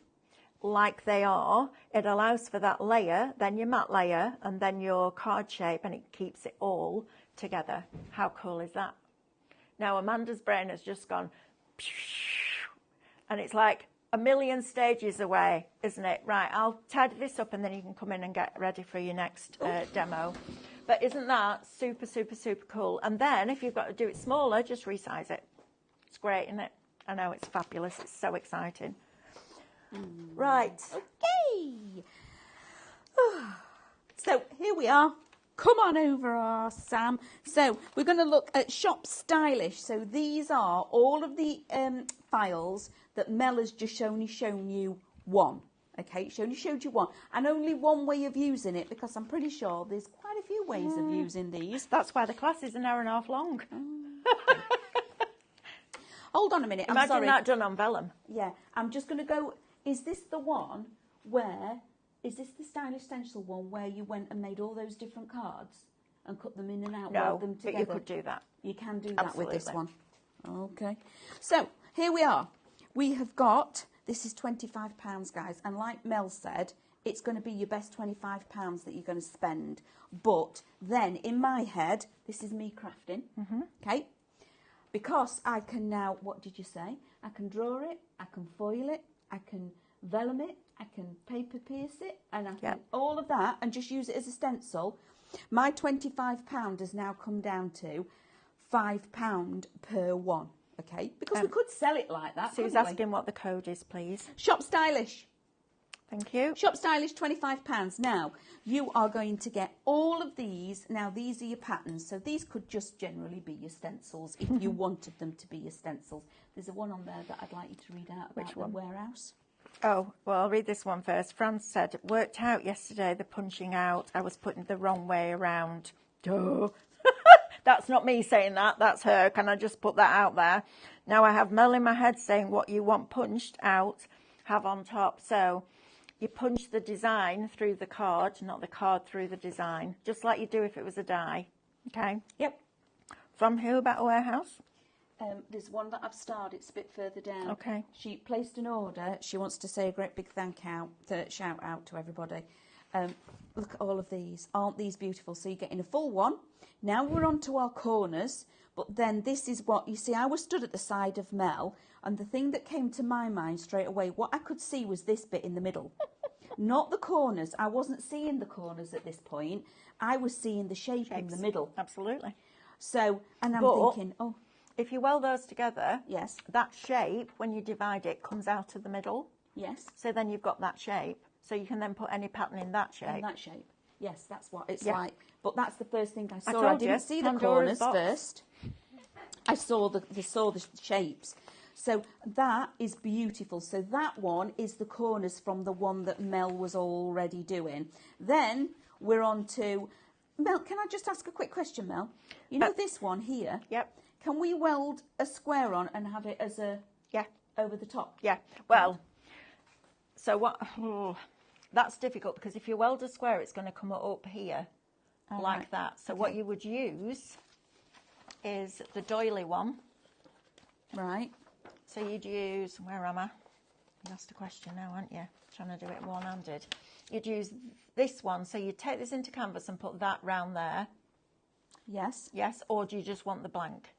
like they are, it allows for that layer, then your matte layer, and then your card shape, and it keeps it all together. How cool is that? Now Amanda's brain has just gone, and it's like a million stages away, isn't it? Right, I'll tidy this up and then you can come in and get ready for your next demo. But isn't that super, super, super cool? And then if you've got to do it smaller, just resize it. It's great, isn't it? I know, it's fabulous. It's so exciting. Right. Okay. So here we are. Come on over, Sam. So we're going to look at Shop Stylish. So these are all of the files that Mel has just shown you one. Okay, she only showed you one. And only one way of using it, because I'm pretty sure there's quite a few ways of using these. That's why the class is an hour and a half long. Hold on a minute. I'm Imagine sorry. that done on vellum. Yeah, I'm just going to go. Is this the one where? Is this the stylish stencil one where you went and made all those different cards and cut them in and out, weld them together? But you could do that. You can do that Absolutely. with this one. Okay. So here we are. We have got. This is £25, guys, and like Mel said, it's going to be your best £25 that you're going to spend. But then in my head, this is me crafting. Okay. Because I can now, what did you say? I can draw it, I can foil it, I can vellum it, I can paper pierce it, and I can all of that and just use it as a stencil. My £25 has now come down to £5 per one, okay? Because we could sell it like that. Sue's asking what the code is, please. Shop Stylish. Thank you. Shop Stylish, £25. Now, you are going to get all of these. Now, these are your patterns. So these could just generally be your stencils if you wanted them to be your stencils. There's a one on there that I'd like you to read out about. Which one? The warehouse. Oh, well, I'll read this one first. Fran said, it worked out yesterday, the punching out. I was putting the wrong way around. Duh. That's not me saying that. That's her. Can I just put that out there? Now I have Mel in my head saying what you want punched out, have on top. So you punch the design through the card, not the card through the design, just like you do if it was a die. Okay? Yep. From who about a warehouse? There's one that I've starred. It's a bit further down. Okay. She placed an order. She wants to say a great big shout out to everybody. Look at all of these. Aren't these beautiful? So you're getting a full one. Now we're on to our corners. But then this is what, you see, I was stood at the side of Mel. And the thing that came to my mind straight away, what I could see was this bit in the middle. Not the corners. I wasn't seeing the corners at this point. I was seeing the shape in the middle. Absolutely. So, and I'm thinking, oh. If you weld those together, yes, that shape, when you divide it, comes out of the middle. Yes. So then you've got that shape. So you can then put any pattern in that shape. In that shape. Yes, that's what it's like. But that's the first thing I saw. I didn't see the corners first. I saw the shapes. So that is beautiful. So that one is the corners from the one that Mel was already doing. Then we're on to... Mel, can I just ask a quick question, Mel? You know this one here? Yep. Can we weld a square on and have it as a... Yeah. Over the top? Yeah. Well, so what... Oh, that's difficult because if you weld a square, it's going to come up here like that. So what you would use is the doily one. Right. So you'd use... Where am I? You asked a question now, aren't you? Trying to do it one-handed. You'd use this one. So you take this into canvas and put that round there. Yes. Yes. Or do you just want the blank?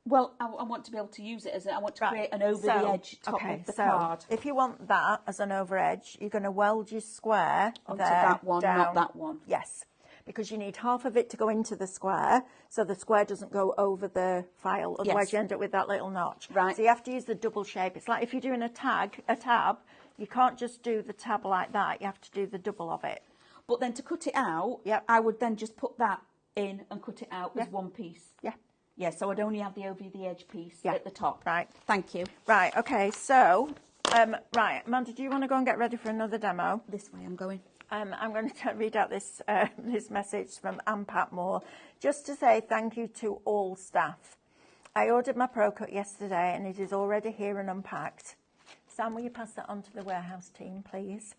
Well, I want to be able to use it as I want to create an over-the-edge top of the card. If you want that as an over-edge, you're going to weld your square onto there, that one, down. not that one. Yes, because you need half of it to go into the square, so the square doesn't go over the file. Otherwise, you end up with that little notch. Right. So you have to use the double shape. It's like if you're doing a tab, you can't just do the tab like that. You have to do the double of it. But then to cut it out, I would then just put that in and cut it out as one piece. Yeah. Yeah, so I'd only have the over-the-edge piece at the top. Right. Thank you. Right, okay, so, right, Amanda, do you want to go and get ready for another demo? This way I'm going. I'm going to read out this this message from Anne Patmore, just to say thank you to all staff. I ordered my Pro Cut yesterday and it is already here and unpacked. Sam, will you pass that on to the warehouse team, please?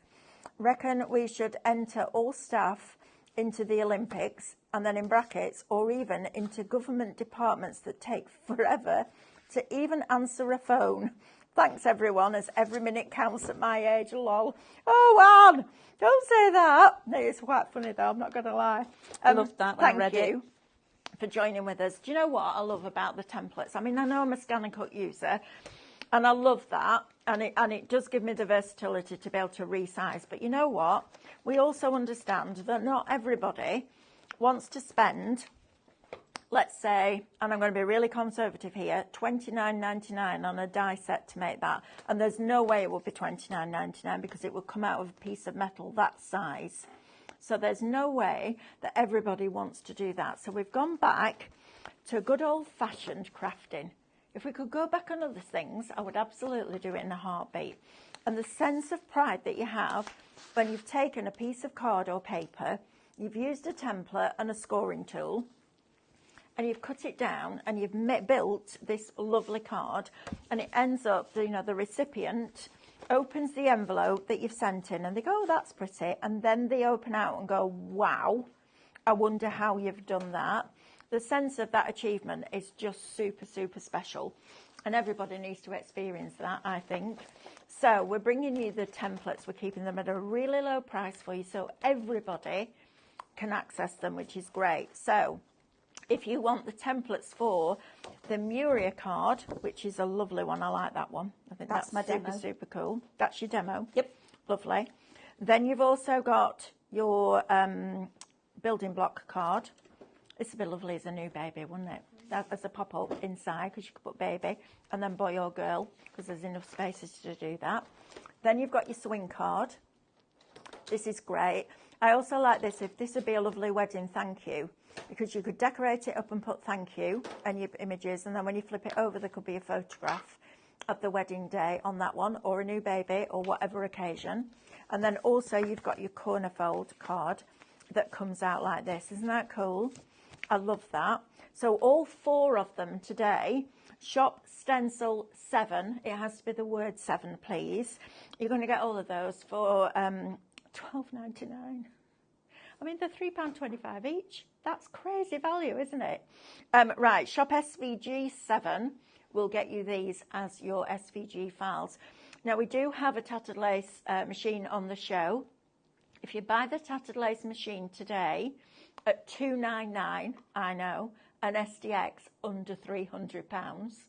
Reckon we should enter all staff into the Olympics, and then in brackets, or even into government departments that take forever to even answer a phone. Thanks everyone, as every minute counts at my age, lol. Oh, Anne, don't say that. No, it's quite funny though, I'm not going to lie. I loved that when I read it. Thank you for joining with us. Do you know what I love about the templates? I mean, I know I'm a scan and cut user, and I love that, and it does give me the versatility to be able to resize. But you know what? We also understand that not everybody wants to spend, let's say, and I'm going to be really conservative here, $29.99 on a die set to make that. And there's no way it would be $29.99 because it would come out of a piece of metal that size. So there's no way that everybody wants to do that. So we've gone back to good old-fashioned crafting. If we could go back on other things, I would absolutely do it in a heartbeat. And the sense of pride that you have when you've taken a piece of card or paper, you've used a template and a scoring tool, and you've cut it down and you've built this lovely card, and it ends up, you know, the recipient opens the envelope that you've sent in and they go, oh, that's pretty. And then they open out and go, wow, I wonder how you've done that. The sense of that achievement is just super, super special. And everybody needs to experience that, I think. So we're bringing you the templates. We're keeping them at a really low price for you so everybody can access them, which is great. So if you want the templates for the Muria card, which is a lovely one, I like that one. I think that's my super, demo. Super cool. That's your demo. Yep. Lovely. Then you've also got your building block card. This would be lovely as a new baby, wouldn't it? As a pop-up inside, because you could put baby, and then boy or girl, because there's enough spaces to do that. Then you've got your swing card. This is great. I also like this, if this would be a lovely wedding thank you, because you could decorate it up and put thank you and your images, and then when you flip it over, there could be a photograph of the wedding day on that one, or a new baby, or whatever occasion. And then also you've got your corner fold card that comes out like this. Isn't that cool? I love that. So all 4 of them today, shop stencil 7. It has to be the word 7, please. You're going to get all of those for $12.99. I mean, they're £3.25 each. That's crazy value, isn't it? Right, shop SVG 7 will get you these as your SVG files. Now, we do have a tattered lace machine on the show. If you buy the tattered lace machine today at $299, I know, an SDX under £300.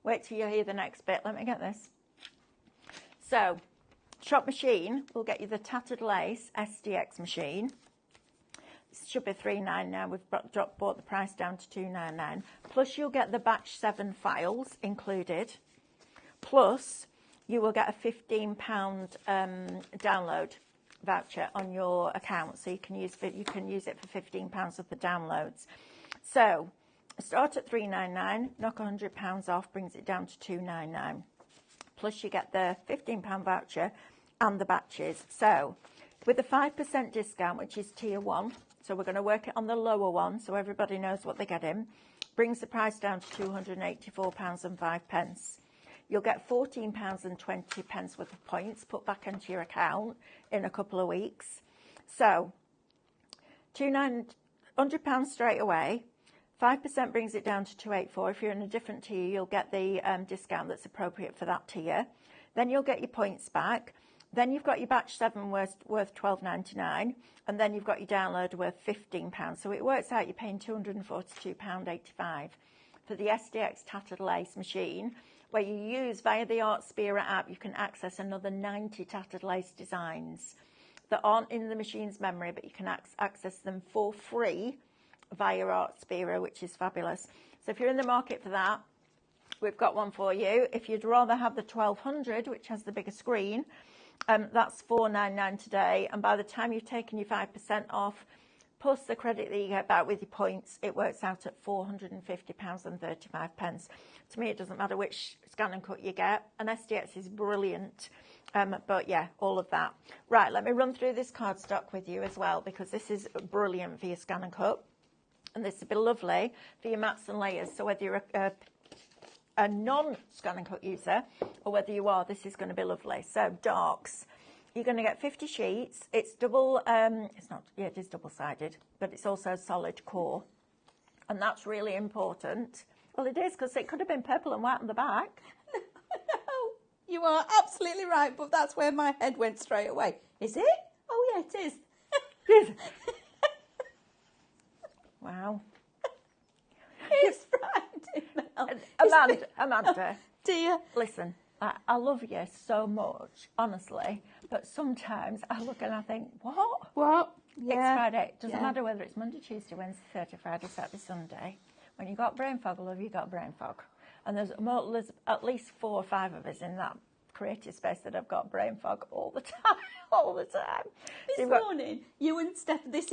Wait till you hear the next bit. Let me get this. So, shop machine will get you the tattered lace SDX machine. This should be $399. We've brought the price down to $299. Plus, you'll get the batch 7 files included. Plus, you will get a £15 download voucher on your account, so you can use it for £15 of the downloads. So start at $399, knock £100 off, brings it down to $299. Plus you get the £15 voucher and the batches. So with the 5% discount, which is tier 1, so we're going to work it on the lower one so everybody knows what they're getting, brings the price down to £284.05. You'll get £14.20 worth of points put back into your account in a couple of weeks. So £100 straight away. 5% brings it down to $284. If you're in a different tier, you'll get the discount that's appropriate for that tier. Then you'll get your points back. Then you've got your batch 7 worth $12.99, and then you've got your download worth £15. So it works out you're paying £242.85 for the SDX tattered lace machine, where you use via the Art Spira app. You can access another 90 tattered lace designs that aren't in the machine's memory, but you can access them for free via Art Spira, which is fabulous. So if you're in the market for that, we've got one for you. If you'd rather have the 1200, which has the bigger screen, that's $499 today. And by the time you've taken your 5% off, plus the credit that you get back with your points, it works out at £450.35. To me, it doesn't matter which scan and cut you get. An SDX is brilliant. But yeah, all of that. Right, let me run through this cardstock with you as well, because this is brilliant for your scan and cut. And this would be lovely for your mats and layers. So whether you're a non-scan and cut user or whether you are, this is going to be lovely. So darks. You're going to get 50 sheets. It's double, it is double-sided, but it's also solid core. And that's really important. Well, it is, because it could have been purple and white on the back. No, you are absolutely right, but that's where my head went straight away. Is it? Oh, yeah, it is. Wow. It's Friday, Mel. Amanda. Dear. Listen, I love you so much, honestly, but sometimes I look and I think, what? What? Yeah. It's Friday. It doesn't matter whether it's Monday, Tuesday, Wednesday, Thursday, Friday, Saturday, Sunday. When you got brain fog, love, you got brain fog. And there's at least 4 or 5 of us in that creative space that have got brain fog all the time. This morning, you and Steph, this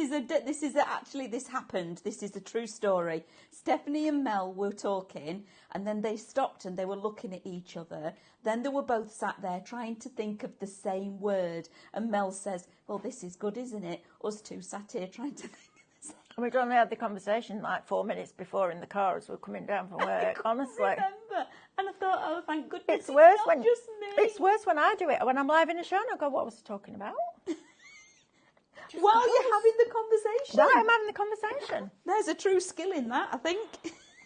happened. This is a true story. Stephanie and Mel were talking, and then they stopped and they were looking at each other. Then they were both sat there trying to think of the same word. And Mel says, well, this is good, isn't it? Us two sat here trying to think of the same We'd only had the conversation like 4 minutes before in the car as we were coming down from work, honestly. Remember. And I thought, oh, thank goodness It's worse not when just me. It's worse when I do it. When I'm live in a show and I go, what was I talking about? While you're having the conversation. Right, I'm having the conversation. There's a true skill in that, I think.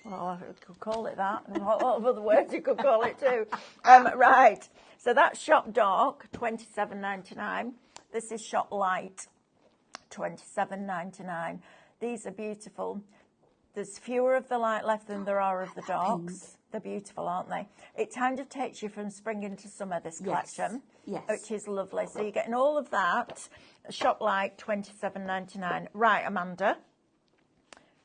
Well, I could call it that. And what other words you could call it too. Right. So that's Shop Dark, $27.99. This is Shop Light, $27.99. These are beautiful. There's fewer of the light left than there are of the darks. They're beautiful, aren't they? It kind of takes you from spring into summer, this collection, which is lovely. So you're getting all of that. Shop Light, $27.99. Right, Amanda,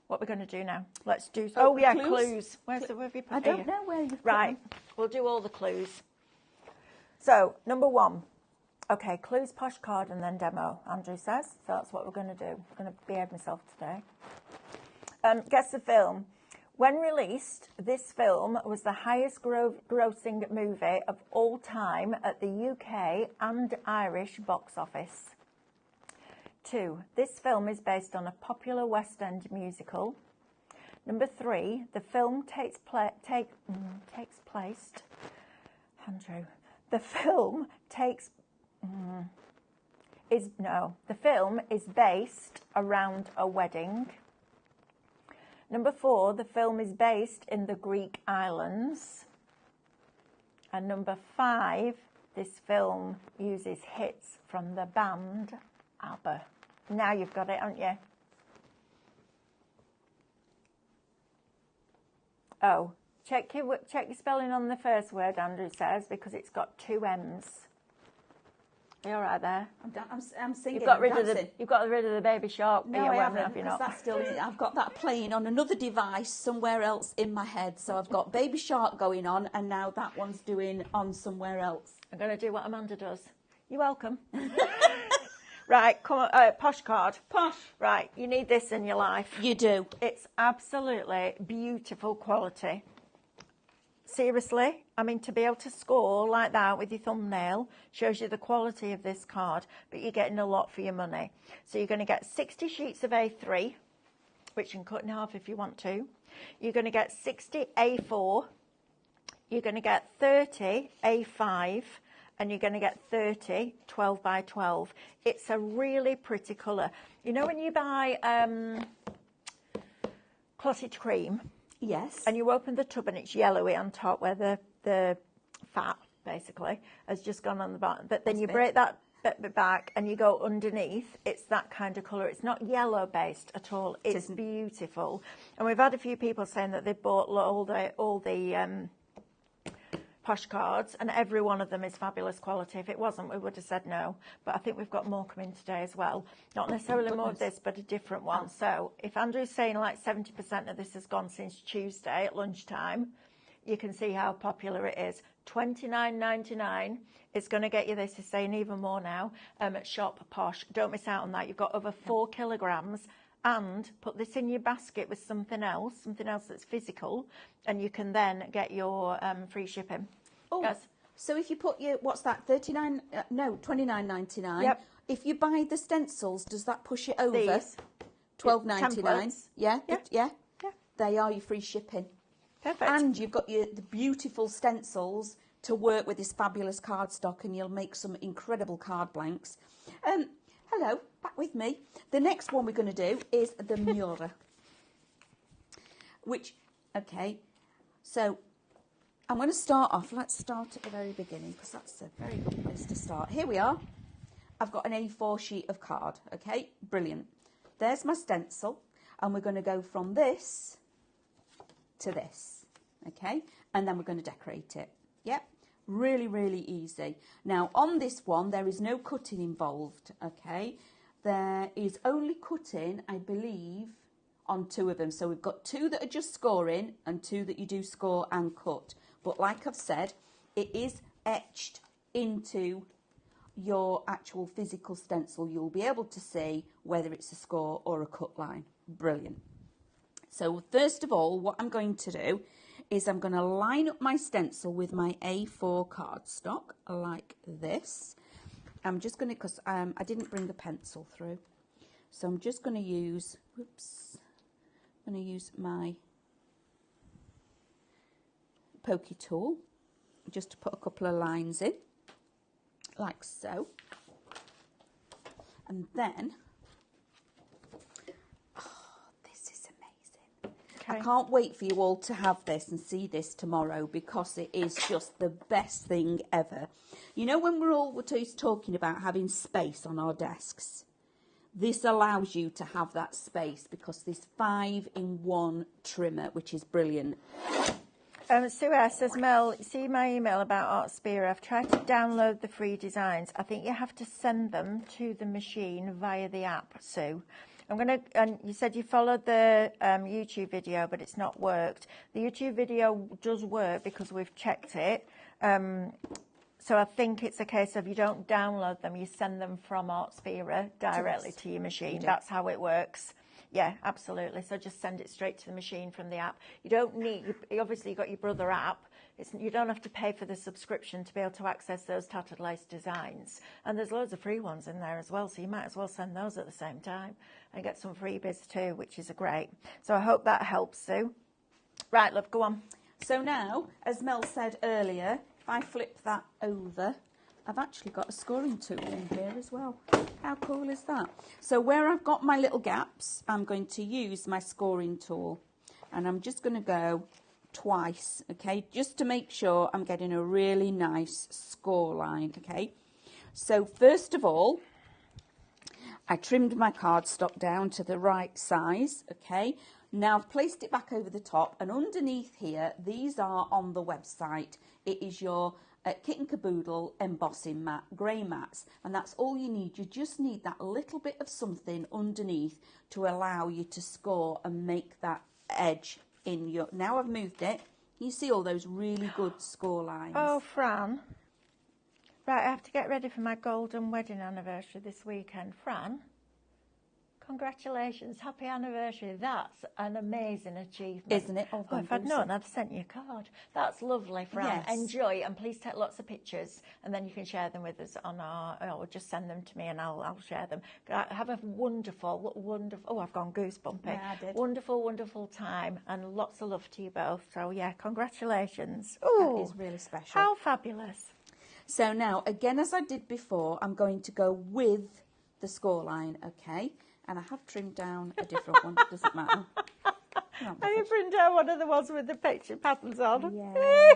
what we're going to do now? Let's do... Oh, yeah, clues. Where have you put I don't know where you've put Right, them. We'll do all the clues. So, number 1. Okay, clues, posh card, and then demo, Andrew says. So that's what we're going to do. I'm going to behave myself today. Guess the film. When released, this film was the highest grossing movie of all time at the UK and Irish box office. 2. This film is based on a popular West End musical. Number 3. The film takes place... Andrew. The film takes... The film is based around a wedding. Number 4, the film is based in the Greek islands. And number 5, this film uses hits from the band ABBA. Now you've got it, haven't you? Oh, check your spelling on the first word, Andrew says, because it's got 2 M's. Are you all right there? I'm singing. You've got rid of the baby shark. No, I haven't. Because that's still. I've got that playing on another device somewhere else in my head. So I've got Baby Shark going on, and now that one's doing on somewhere else. I'm going to do what Amanda does. You're welcome. Right, come on, posh card. Posh. Right, you need this in your life. You do. It's absolutely beautiful quality. Seriously, I mean, to be able to score like that with your thumbnail shows you the quality of this card, but you're getting a lot for your money. So you're going to get 60 sheets of A3, which you can cut in half if you want to. You're going to get 60 A4. You're going to get 30 A5, and you're going to get 30 12 by 12. It's a really pretty colour. You know when you buy clotted cream? Yes. And you open the tub and it's yellowy on top where the fat, basically, has just gone on the bottom. But then you break that bit back and you go underneath. It's that kind of colour. It's not yellow-based at all. It's beautiful. And we've had a few people saying that they've bought all the posh cards, and every one of them is fabulous quality. If it wasn't, we would have said no. But I think we've got more coming today as well. Not necessarily more of this, but a different one. So if Andrew's saying like 70% of this has gone since Tuesday at lunchtime, you can see how popular it is. $29.99 is going to get you this. He's saying even more now at Shop Posh. Don't miss out on that. You've got over 4 kilograms. And put this in your basket with something else that's physical, and you can then get your free shipping. Oh, yes. So if you put your, what's that, $29.99. Yep. If you buy the stencils, does that push it over? These. $12.99. Yeah? Yeah. Yeah? Yeah. They are your free shipping. Perfect. And you've got the beautiful stencils to work with this fabulous cardstock, and you'll make some incredible card blanks. Hello, back with me. The next one we're going to do is the Miura. Okay, so I'm going to start off. Let's start at the very beginning, because that's a very good place to start. Here we are. I've got an A4 sheet of card. Okay, brilliant. There's my stencil, and we're going to go from this to this. Okay, and then we're going to decorate it. Yep. Really, really easy. Now, on this one, there is no cutting involved, okay? There is only cutting, I believe, on 2 of them. So we've got 2 that are just scoring and 2 that you do score and cut. But like I've said, it is etched into your actual physical stencil. You'll be able to see whether it's a score or a cut line. Brilliant. So first of all, what I'm going to do is I'm going to line up my stencil with my A4 cardstock like this. I'm just going to, because I didn't bring the pencil through. So I'm just going to use, whoops, I'm going to use my pokey tool just to put a couple of lines in, like so. And then, oh, this is amazing. Okay. I can't wait for you all to have this and see this tomorrow, because it is just the best thing ever. You know, when we're always talking about having space on our desks, this allows you to have that space, because this 5-in-1 trimmer, which is brilliant. Sue S says, Mel, see my email about Artspira. I've tried to download the free designs. I think you have to send them to the machine via the app, Sue. And you said you followed the YouTube video, but it's not worked. The YouTube video does work because we've checked it. So I think it's a case of you don't download them, you send them from Artspira directly to your machine. That's how it works. Yeah, absolutely. So just send it straight to the machine from the app. You don't need, obviously you've got your Brother app. You don't have to pay for the subscription to be able to access those tattered lace designs. And there's loads of free ones in there as well, so you might as well send those at the same time and get some freebies too, which is great. So I hope that helps, Sue. Right, love, go on. So now, as Mel said earlier, if I flip that over, I've actually got a scoring tool in here as well. How cool is that? So where I've got my little gaps, I'm going to use my scoring tool. And I'm just going to go twice, okay, just to make sure I'm getting a really nice score line, okay. So first of all, I trimmed my cardstock down to the right size, okay. Now I've placed it back over the top, and underneath here, these are on the website. It is your Kit and Caboodle embossing mat, grey mats, and that's all you need. You just need that little bit of something underneath to allow you to score and make that edge in your... Now I've moved it. You see all those really good score lines. Oh, Fran. Right, I have to get ready for my golden wedding anniversary this weekend. Fran, congratulations, happy anniversary. That's an amazing achievement. Isn't it? Oh, if I'd known, I'd have sent you a card. That's lovely, Fran. Yes. Enjoy, and please take lots of pictures, and then you can share them with us on our, or just send them to me and I'll share them. Have a wonderful, oh, I've gone goosebumpy. Yeah, I did. Wonderful, wonderful time, and lots of love to you both. So, yeah, congratulations. That is really special. How fabulous. So now, again, as I did before, I'm going to go with the score line, okay? And I have trimmed down a different one. It doesn't matter. Have you trimmed down one of the ones with the picture patterns on? Yeah.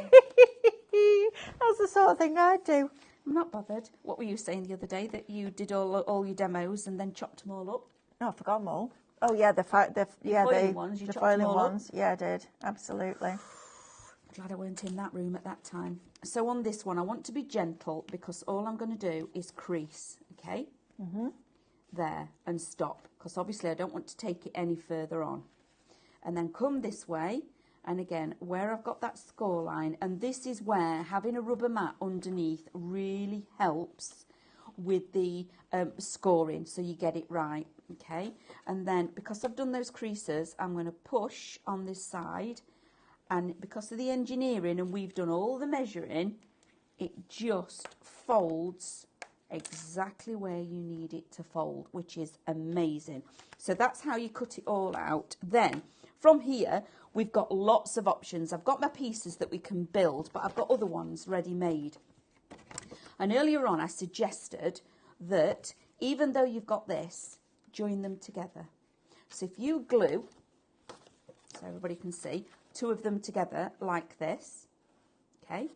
That's the sort of thing I do. I'm not bothered. What were you saying the other day? That you did all your demos and then chopped them all up? No, I forgot them all. Oh, yeah, the foiling ones. You the chopped them foiling all ones. Yeah, I did. Absolutely. Glad I weren't in that room at that time. So on this one, I want to be gentle, because all I'm going to do is crease, okay? There, and stop, because obviously I don't want to take it any further on. And then come this way, and again, where I've got that score line, and this is where having a rubber mat underneath really helps with the scoring, so you get it right, okay? And then, because I've done those creases, I'm going to push on this side, and because of the engineering, and we've done all the measuring, it just folds exactly where you need it to fold, which is amazing. So that's how you cut it all out. Then from here, we've got lots of options. I've got my pieces that we can build, but I've got other ones ready made. And earlier on, I suggested that even though you've got this, join them together. So if you glue, so everybody can see, two of them together like this, okay?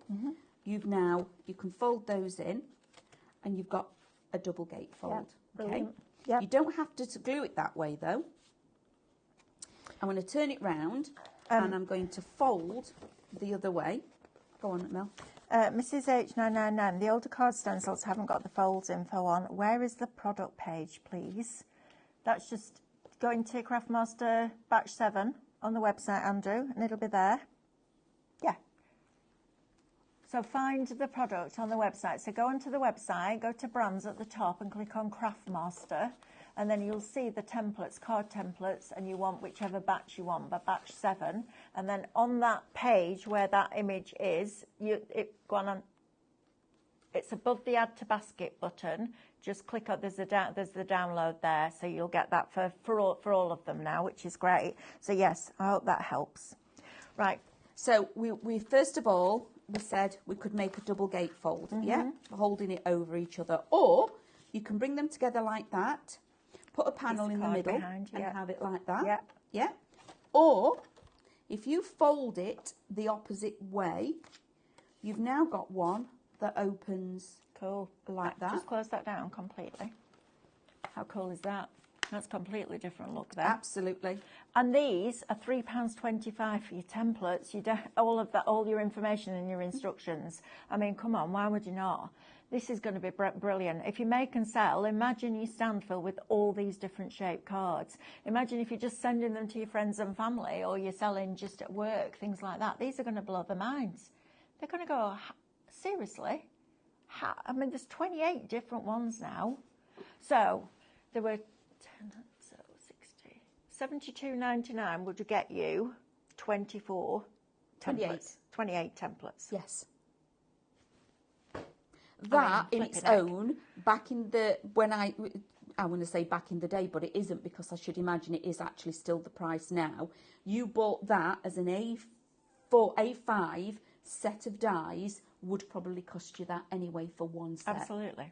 You can fold those in, and you've got a double gate fold, okay? Yep. You don't have to glue it that way though. I'm going to turn it round, and I'm going to fold the other way. Go on, Mel. Mrs. H999, the older card stencils haven't got the folds info on. Where is the product page, please? That's just going to Craftmaster Batch 7 on the website, Andrew, and it'll be there. Yeah. So find the product on the website. So go onto the website, go to brands at the top and click on Craftmaster, and then you'll see the templates, card templates, and you want whichever batch you want, but batch 7. And then on that page where that image is, go on. It's above the add to basket button. Just click on, there's the download there, so you'll get that for all of them now, which is great. So yes, I hope that helps. Right. So we first of all, we said we could make a double gatefold, yeah, holding it over each other. Or you can bring them together like that, put a panel in the middle and have it like that. Yeah. Or if you fold it the opposite way, you've now got one that opens like that. Just close that down completely. How cool is that? That's a completely different look there. Absolutely. And these are £3.25 for your templates. All your information and your instructions. I mean, come on, why would you not? This is going to be brilliant. If you make and sell, imagine your stand filled with all these different shaped cards. Imagine if you're just sending them to your friends and family, or you're selling just at work, things like that. These are going to blow their minds. They're going to go, seriously? I mean, there's 28 different ones now. So there were 10, so 60, £72.99 would get you 24 templates. 28 templates. Yes. That in its own, back in the, I want to say back in the day, but it isn't, because I should imagine it is actually still the price now. You bought that as an A5 set of dies, would probably cost you that anyway for one set. Absolutely.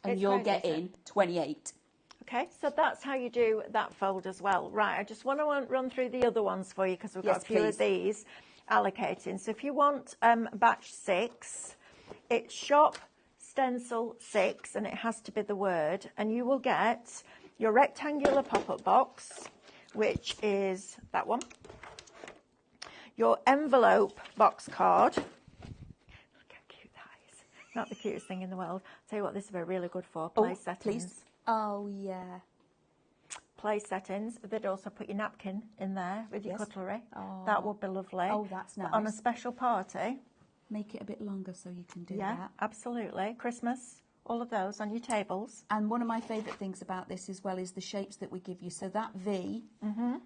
And you're getting 28. Okay, so that's how you do that fold as well. Right, I just want to run through the other ones for you, because we've got a few of these allocating. So if you want batch 6, it's shop stencil 6, and it has to be the word, and you will get your rectangular pop-up box, which is that one, your envelope box card. Look how cute that is. Not the cutest thing in the world. I'll tell you what this would be really good for, place settings. Please. Oh, yeah. Place settings. They'd also put your napkin in there with your cutlery. Oh. That would be lovely. Oh, that's nice. But on a special party. Make it a bit longer so you can do that. Yeah, absolutely. Christmas, all of those on your tables. And one of my favourite things about this as well is the shapes that we give you. So that V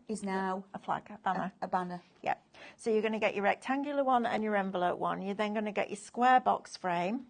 is now a flag, a banner. A banner. Yeah. So you're going to get your rectangular one and your envelope one. You're then going to get your square box frame.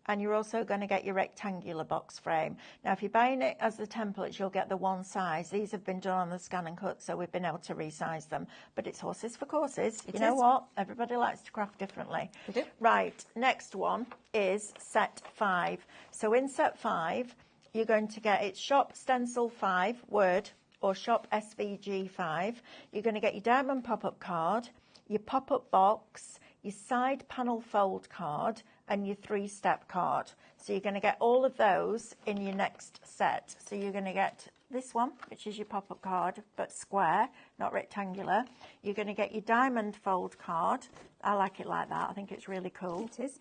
And you're also going to get your rectangular box frame. Now, if you're buying it as the templates, you'll get the one size. These have been done on the scan and cut, so we've been able to resize them. But it's horses for courses. You know what? Everybody likes to craft differently. They do. Right, next one is set 5. So in set 5, you're going to get it's shop stencil 5, word, or shop SVG 5. You're going to get your diamond pop-up card, your pop-up box, your side panel fold card, and your 3-step card. So you're going to get all of those in your next set. So you're going to get this one, which is your pop-up card, but square, not rectangular. You're going to get your diamond fold card. I like it like that. I think it's really cool. It is.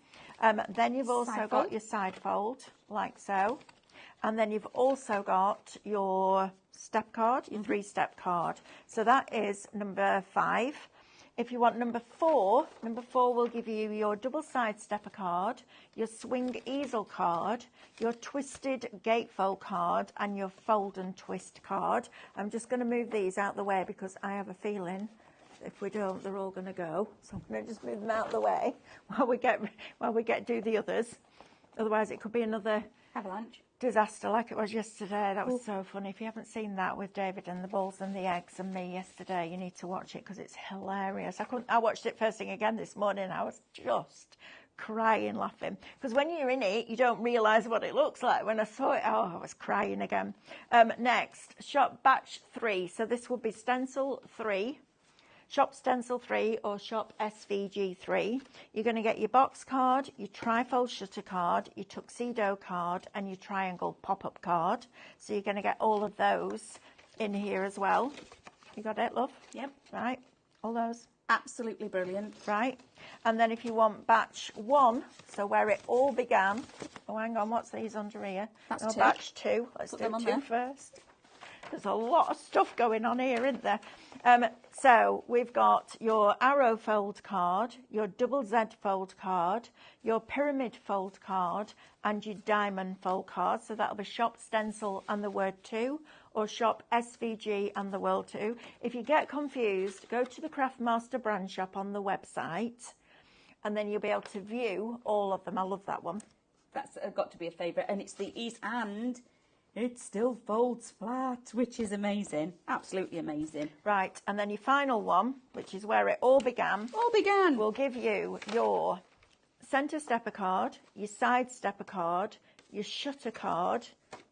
Then you've also got your side fold, like so. And then you've also got your step card, your 3-step card. So that is number 5. If you want number 4 will give you your double side stepper card, your swing easel card, your twisted gatefold card, and your fold and twist card. I'm just going to move these out the way because I have a feeling if we don't, they're all going to go. So I'm going to just move them out the way while we do the others. Otherwise, it could be another avalanche disaster like it was yesterday. That was so funny. If you haven't seen that with David and the balls and the eggs and me yesterday, you need to watch it because it's hilarious. I watched it first thing again this morning. I was just crying laughing because when you're in it you don't realize what it looks like. When I saw it, I was crying again. Next, shop batch 3. So this will be stencil 3, shop stencil 3 or shop SVG 3. You're going to get your box card, your trifold shutter card, your tuxedo card, and your triangle pop-up card. So you're going to get all of those in here as well. You got it, love? Yep. Right, all those. Absolutely brilliant. Right, and then if you want batch 1, so where it all began. Oh, hang on, what's these under here? That's 2. Batch 2. Let's do 2 first. There's a lot of stuff going on here, isn't there? So we've got your arrow fold card, your double Z fold card, your pyramid fold card, and your diamond fold card. So that'll be shop stencil and the word 2, or shop SVG and the word 2. If you get confused, go to the Craft Master brand shop on the website and then you'll be able to view all of them. I love that one. That's got to be a favourite, and it's the ease, and it still folds flat, which is amazing, absolutely amazing. Right, and then your final one, which is where it all began. Will give you your centre stepper card, your side stepper card, your shutter card,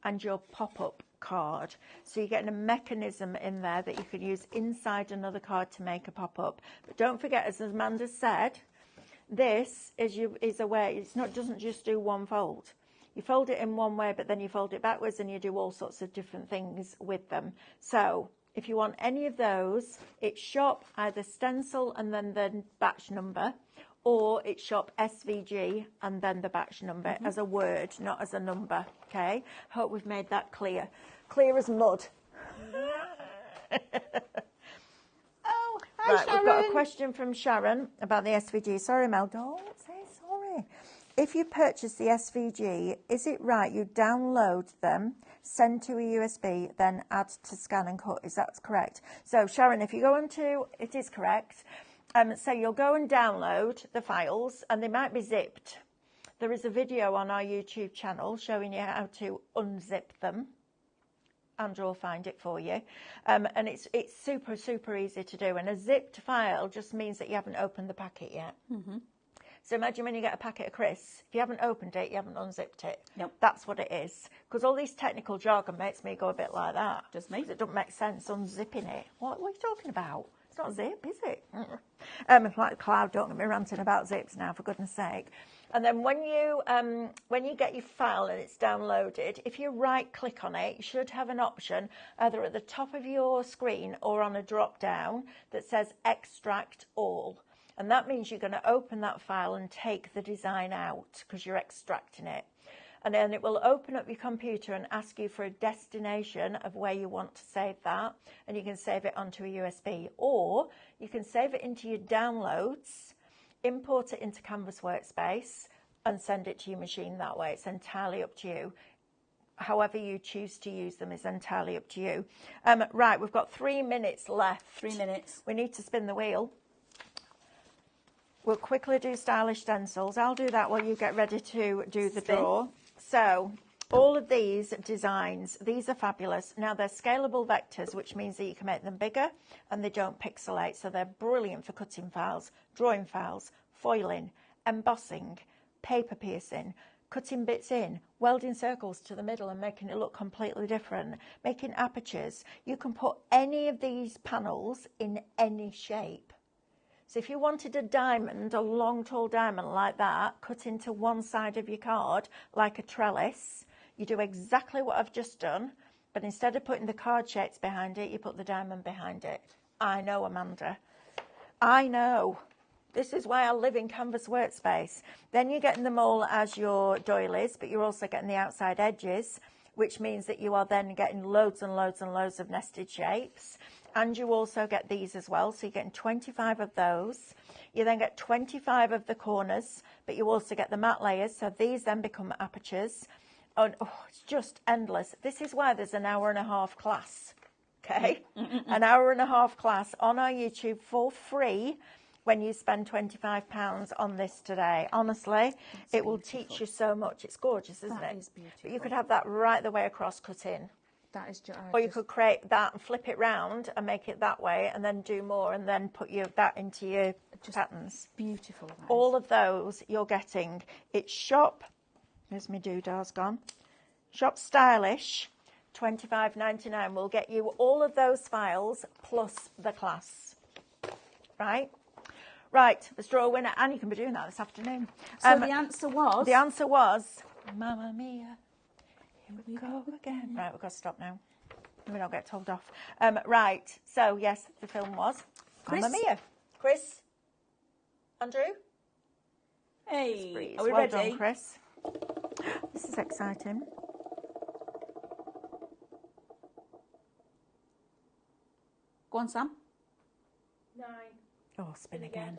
and your pop-up card. So you're getting a mechanism in there that you could use inside another card to make a pop-up. But don't forget, as Amanda said, this is a way, it's not, doesn't just do one fold. You fold it in one way, but then you fold it backwards and you do all sorts of different things with them. So if you want any of those, it's shop either stencil and then the batch number, or it's shop SVG and then the batch number as a word, not as a number. Okay, hope we've made that clear. Clear as mud. Oh, hi, right, Sharon. We've got a question from Sharon about the SVG. Sorry, Mel, don't say sorry. If you purchase the SVG, is it right you download them, send to a USB, then add to scan and cut? Is that correct? So, Sharon, if you go into, it is correct. So you'll go and download the files, and they might be zipped. There is a video on our YouTube channel showing you how to unzip them. Andrew will find it for you. And it's super, super easy to do. And a zipped file just means that you haven't opened the packet yet. So imagine when you get a packet of crisps, if you haven't opened it, you haven't unzipped it. Nope. That's what it is. Because all these technical jargon makes me go a bit like that. Does me. It doesn't make sense unzipping it. What are you talking about? It's not zip, is it? Like Cloud, don't get me ranting about zips now, for goodness sake. And then when you get your file and it's downloaded, if you right-click on it, you should have an option either at the top of your screen or on a drop-down that says Extract All. And that means you're going to open that file and take the design out because you're extracting it. And then it will open up your computer and ask you for a destination of where you want to save that. And you can save it onto a USB, or you can save it into your downloads, import it into Canvas Workspace, and send it to your machine that way. It's entirely up to you. However you choose to use them is entirely up to you. Right, we've got 3 minutes left. 3 minutes. We need to spin the wheel. We'll quickly do stylish stencils. I'll do that while you get ready to do the draw. So all of these designs, these are fabulous. Now they're scalable vectors, which means that you can make them bigger and they don't pixelate. So they're brilliant for cutting files, drawing files, foiling, embossing, paper piercing, cutting bits in, welding circles to the middle and making it look completely different, making apertures. You can put any of these panels in any shape. So if you wanted a diamond, a long, tall diamond like that, cut into one side of your card like a trellis, you do exactly what I've just done, but instead of putting the card shapes behind it, you put the diamond behind it. I know, Amanda. I know. This is why I live in Canvas Workspace. Then you're getting them all as your doilies, but you're also getting the outside edges, which means that you are then getting loads and loads and loads of nested shapes. And you also get these as well, so you're getting 25 of those. You then get 25 of the corners, but you also get the matte layers, so these then become apertures. And it's just endless. This is why there's an hour-and-a-half class, okay? An hour-and-a-half class on our YouTube for free when you spend £25 on this today. Honestly, it will teach you so much. It's gorgeous, isn't it? That is beautiful. But you could have that right the way across cut in. That is just... Or you could create that and flip it round and make it that way and then do more and then put that into your patterns. Beautiful. All of those you're getting. It's shop, here's my doodah's gone, shop stylish, $25.99 will get you all of those files plus the class. Right? Right, let's draw a winner. And you can be doing that this afternoon. So the answer was? The answer was, Mamma Mia. Here we go again. Right, we've got to stop now. We don't get told off. Right, so yes, the film was Mamma Mia. Chris? Andrew? Hey, are we well ready? Done, Chris. This is exciting. Go on, Sam. 9. Oh, spin again.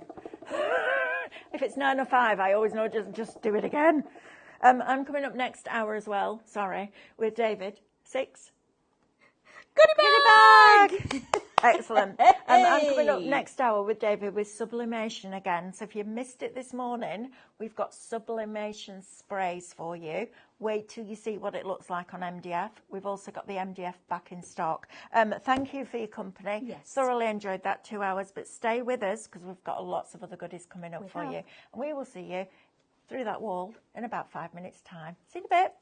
If it's 9 or 5, I always know just do it again. I'm coming up next hour as well, sorry, with David. 6. Goodie bag! Excellent. I'm coming up next hour with David with sublimation again. So if you missed it this morning, we've got sublimation sprays for you. Wait till you see what it looks like on MDF. We've also got the MDF back in stock. Thank you for your company. Yes. Thoroughly enjoyed that 2 hours, but stay with us because we've got lots of other goodies coming up for you. And we will see you through that wall in about 5 minutes' time. See you in a bit.